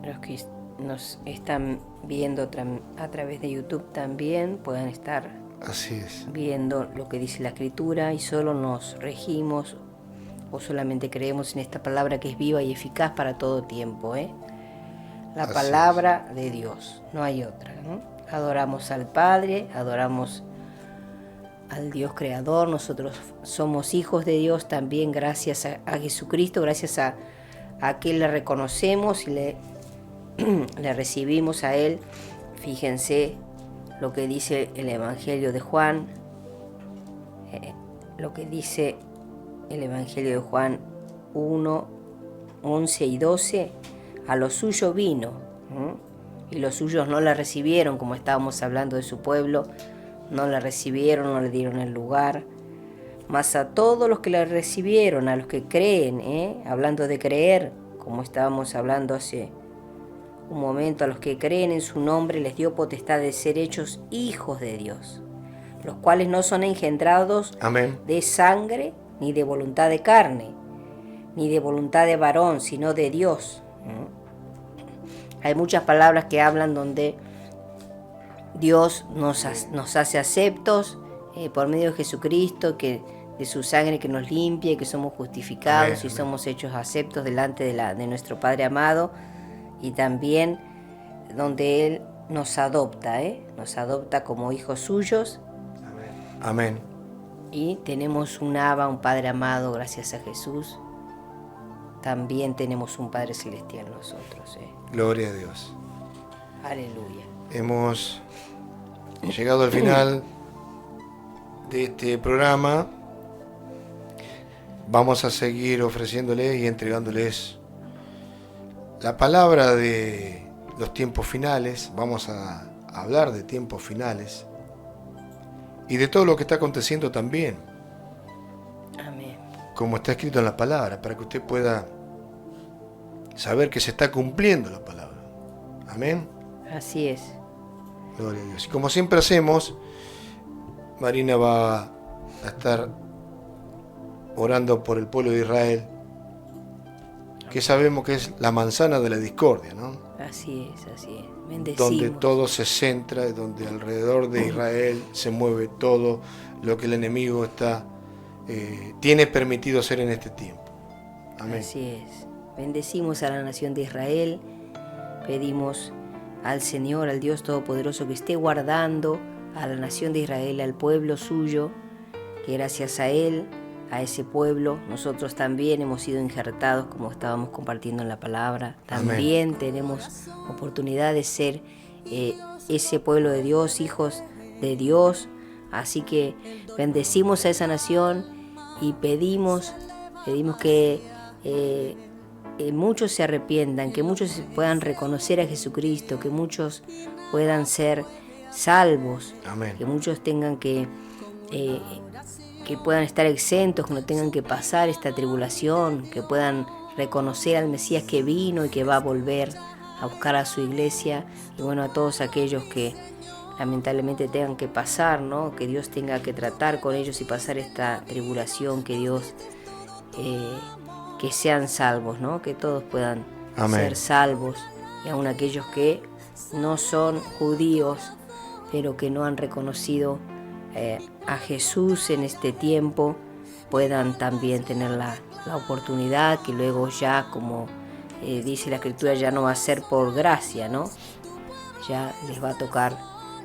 Los que nos están viendo a través de YouTube también puedan estar Así es. viendo lo que dice la Escritura, y solo nos regimos o solamente creemos en esta palabra que es viva y eficaz para todo tiempo, La Así palabra de Dios, no hay otra, ¿no? Adoramos al Padre, adoramos al Dios Creador, nosotros somos hijos de Dios también gracias a Jesucristo, gracias a que le reconocemos y le recibimos a Él. Fíjense lo que dice el Evangelio de Juan, lo que dice el Evangelio de Juan 1, 11 y 12, a lo suyo vino, y los suyos no la recibieron, como estábamos hablando de su pueblo, no la recibieron, no le dieron el lugar, mas a todos los que la recibieron, a los que creen, hablando de creer, como estábamos hablando hace un momento, a los que creen en su nombre les dio potestad de ser hechos hijos de Dios, los cuales no son engendrados Amén. de sangre, ni de voluntad de carne, ni de voluntad de varón, sino de Dios. Hay muchas palabras que hablan donde Dios nos hace aceptos por medio de Jesucristo, que de su sangre que nos limpia, que somos justificados. Amén. Y somos hechos aceptos delante de nuestro Padre amado, y también donde Él nos adopta, nos adopta como hijos suyos. Amén. Y tenemos un Abba, un Padre amado, gracias a Jesús. También tenemos un Padre celestial nosotros. Gloria a Dios. Aleluya. Hemos llegado al final de este programa. Vamos a seguir ofreciéndoles y entregándoles la palabra de los tiempos finales. Vamos a hablar de tiempos finales y de todo lo que está aconteciendo también. Amén. Como está escrito en la palabra, para que usted pueda saber que se está cumpliendo la palabra. Amén. Así es. Gloria a Dios. Y como siempre hacemos, Marina va a estar orando por el pueblo de Israel, que sabemos que es la manzana de la discordia, ¿no? Así es, así es. Bendecimos. Donde todo se centra, donde alrededor de Israel se mueve todo lo que el enemigo tiene permitido hacer en este tiempo. Amén. Así es. Bendecimos a la nación de Israel. Pedimos al Señor, al Dios Todopoderoso, que esté guardando a la nación de Israel, al pueblo suyo, que gracias a Él, a ese pueblo, nosotros también hemos sido injertados, como estábamos compartiendo en la palabra. También Amén. Tenemos oportunidad de ser ese pueblo de Dios, hijos de Dios. Así que bendecimos a esa nación y pedimos que muchos se arrepientan, que muchos puedan reconocer a Jesucristo, que muchos puedan ser salvos. Amén. Que muchos tengan que puedan estar exentos, que no tengan que pasar esta tribulación, que puedan reconocer al Mesías que vino y que va a volver a buscar a su iglesia. Y bueno, a todos aquellos que lamentablemente tengan que pasar, ¿no? Que Dios tenga que tratar con ellos y pasar esta tribulación, que Dios que sean salvos, ¿no? Que todos puedan Amén. Ser salvos, y aun aquellos que no son judíos, pero que no han reconocido a Jesús en este tiempo, puedan también tener la oportunidad, que luego ya, como dice la Escritura, ya no va a ser por gracia, ¿no? Ya les va a tocar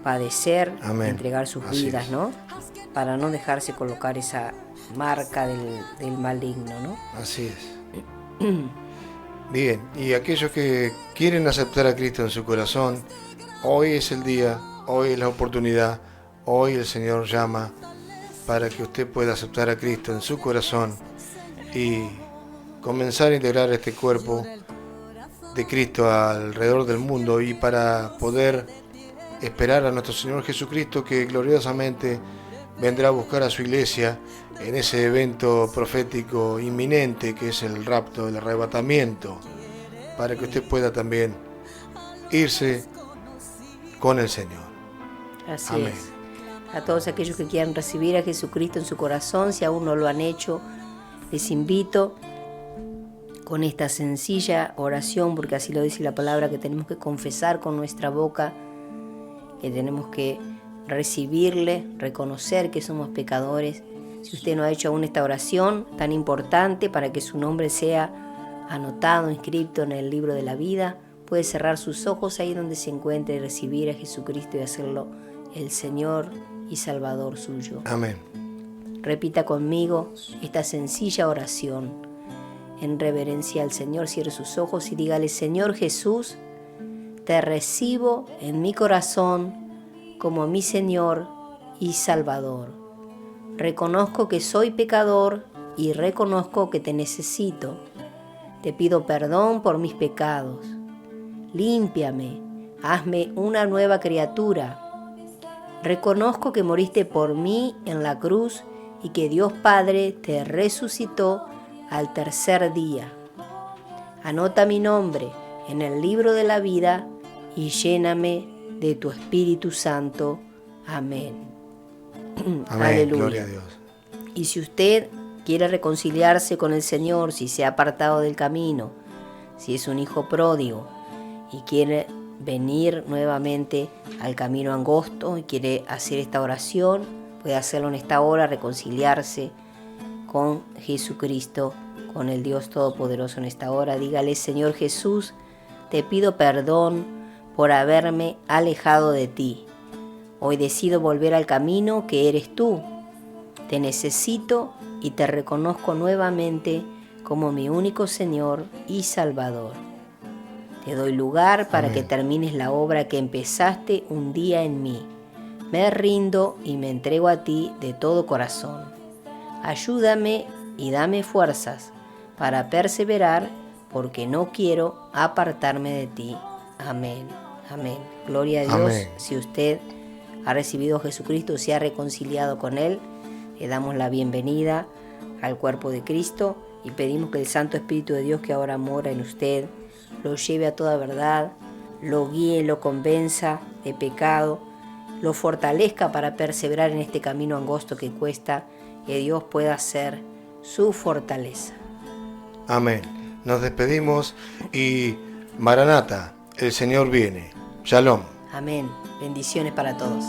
padecer, Amén. entregar sus Así vidas, es. ¿no? Para no dejarse colocar esa marca del maligno, ¿no? Así es. Bien, y aquellos que quieren aceptar a Cristo en su corazón, hoy es el día, hoy es la oportunidad, hoy el Señor llama para que usted pueda aceptar a Cristo en su corazón y comenzar a integrar este cuerpo de Cristo alrededor del mundo, y para poder esperar a nuestro Señor Jesucristo, que gloriosamente vendrá a buscar a su iglesia en ese evento profético inminente que es el rapto, el arrebatamiento, para que usted pueda también irse con el Señor. Así Amén. es. A todos aquellos que quieran recibir a Jesucristo en su corazón, si aún no lo han hecho, les invito con esta sencilla oración, porque así lo dice la palabra, que tenemos que confesar con nuestra boca, que tenemos que recibirle, reconocer que somos pecadores. Si usted no ha hecho aún esta oración tan importante para que su nombre sea anotado, inscrito en el libro de la vida, puede cerrar sus ojos ahí donde se encuentre y recibir a Jesucristo y hacerlo el Señor y Salvador suyo. Amén. Repita conmigo esta sencilla oración. En reverencia al Señor, cierre sus ojos y dígale: Señor Jesús, te recibo en mi corazón como mi Señor y Salvador. Reconozco que soy pecador y reconozco que te necesito. Te pido perdón por mis pecados. Límpiame, hazme una nueva criatura. Reconozco que moriste por mí en la cruz y que Dios Padre te resucitó al tercer día. Anota mi nombre en el libro de la vida y lléname de tu Espíritu Santo. Amén. Amén. Aleluya. Gloria a Dios. Y si usted quiere reconciliarse con el Señor, si se ha apartado del camino, si es un hijo pródigo y quiere venir nuevamente al camino angosto y quiere hacer esta oración, puede hacerlo en esta hora, reconciliarse con Jesucristo, con el Dios Todopoderoso en esta hora. Dígale: Señor Jesús, te pido perdón por haberme alejado de ti. Hoy decido volver al camino que eres tú. Te necesito y te reconozco nuevamente como mi único Señor y Salvador. Te doy lugar para Amén. que termines la obra que empezaste un día en mí. Me rindo y me entrego a ti de todo corazón. Ayúdame y dame fuerzas para perseverar, porque no quiero apartarme de ti. Amén. Amén. Gloria a Dios. Amén. Si usted ha recibido a Jesucristo, se ha reconciliado con Él, le damos la bienvenida al cuerpo de Cristo y pedimos que el Santo Espíritu de Dios, que ahora mora en usted, lo lleve a toda verdad, lo guíe, lo convenza de pecado, lo fortalezca para perseverar en este camino angosto que cuesta, que Dios pueda ser su fortaleza. Amén. Nos despedimos y Maranata, el Señor viene. Shalom. Amén. Bendiciones para todos.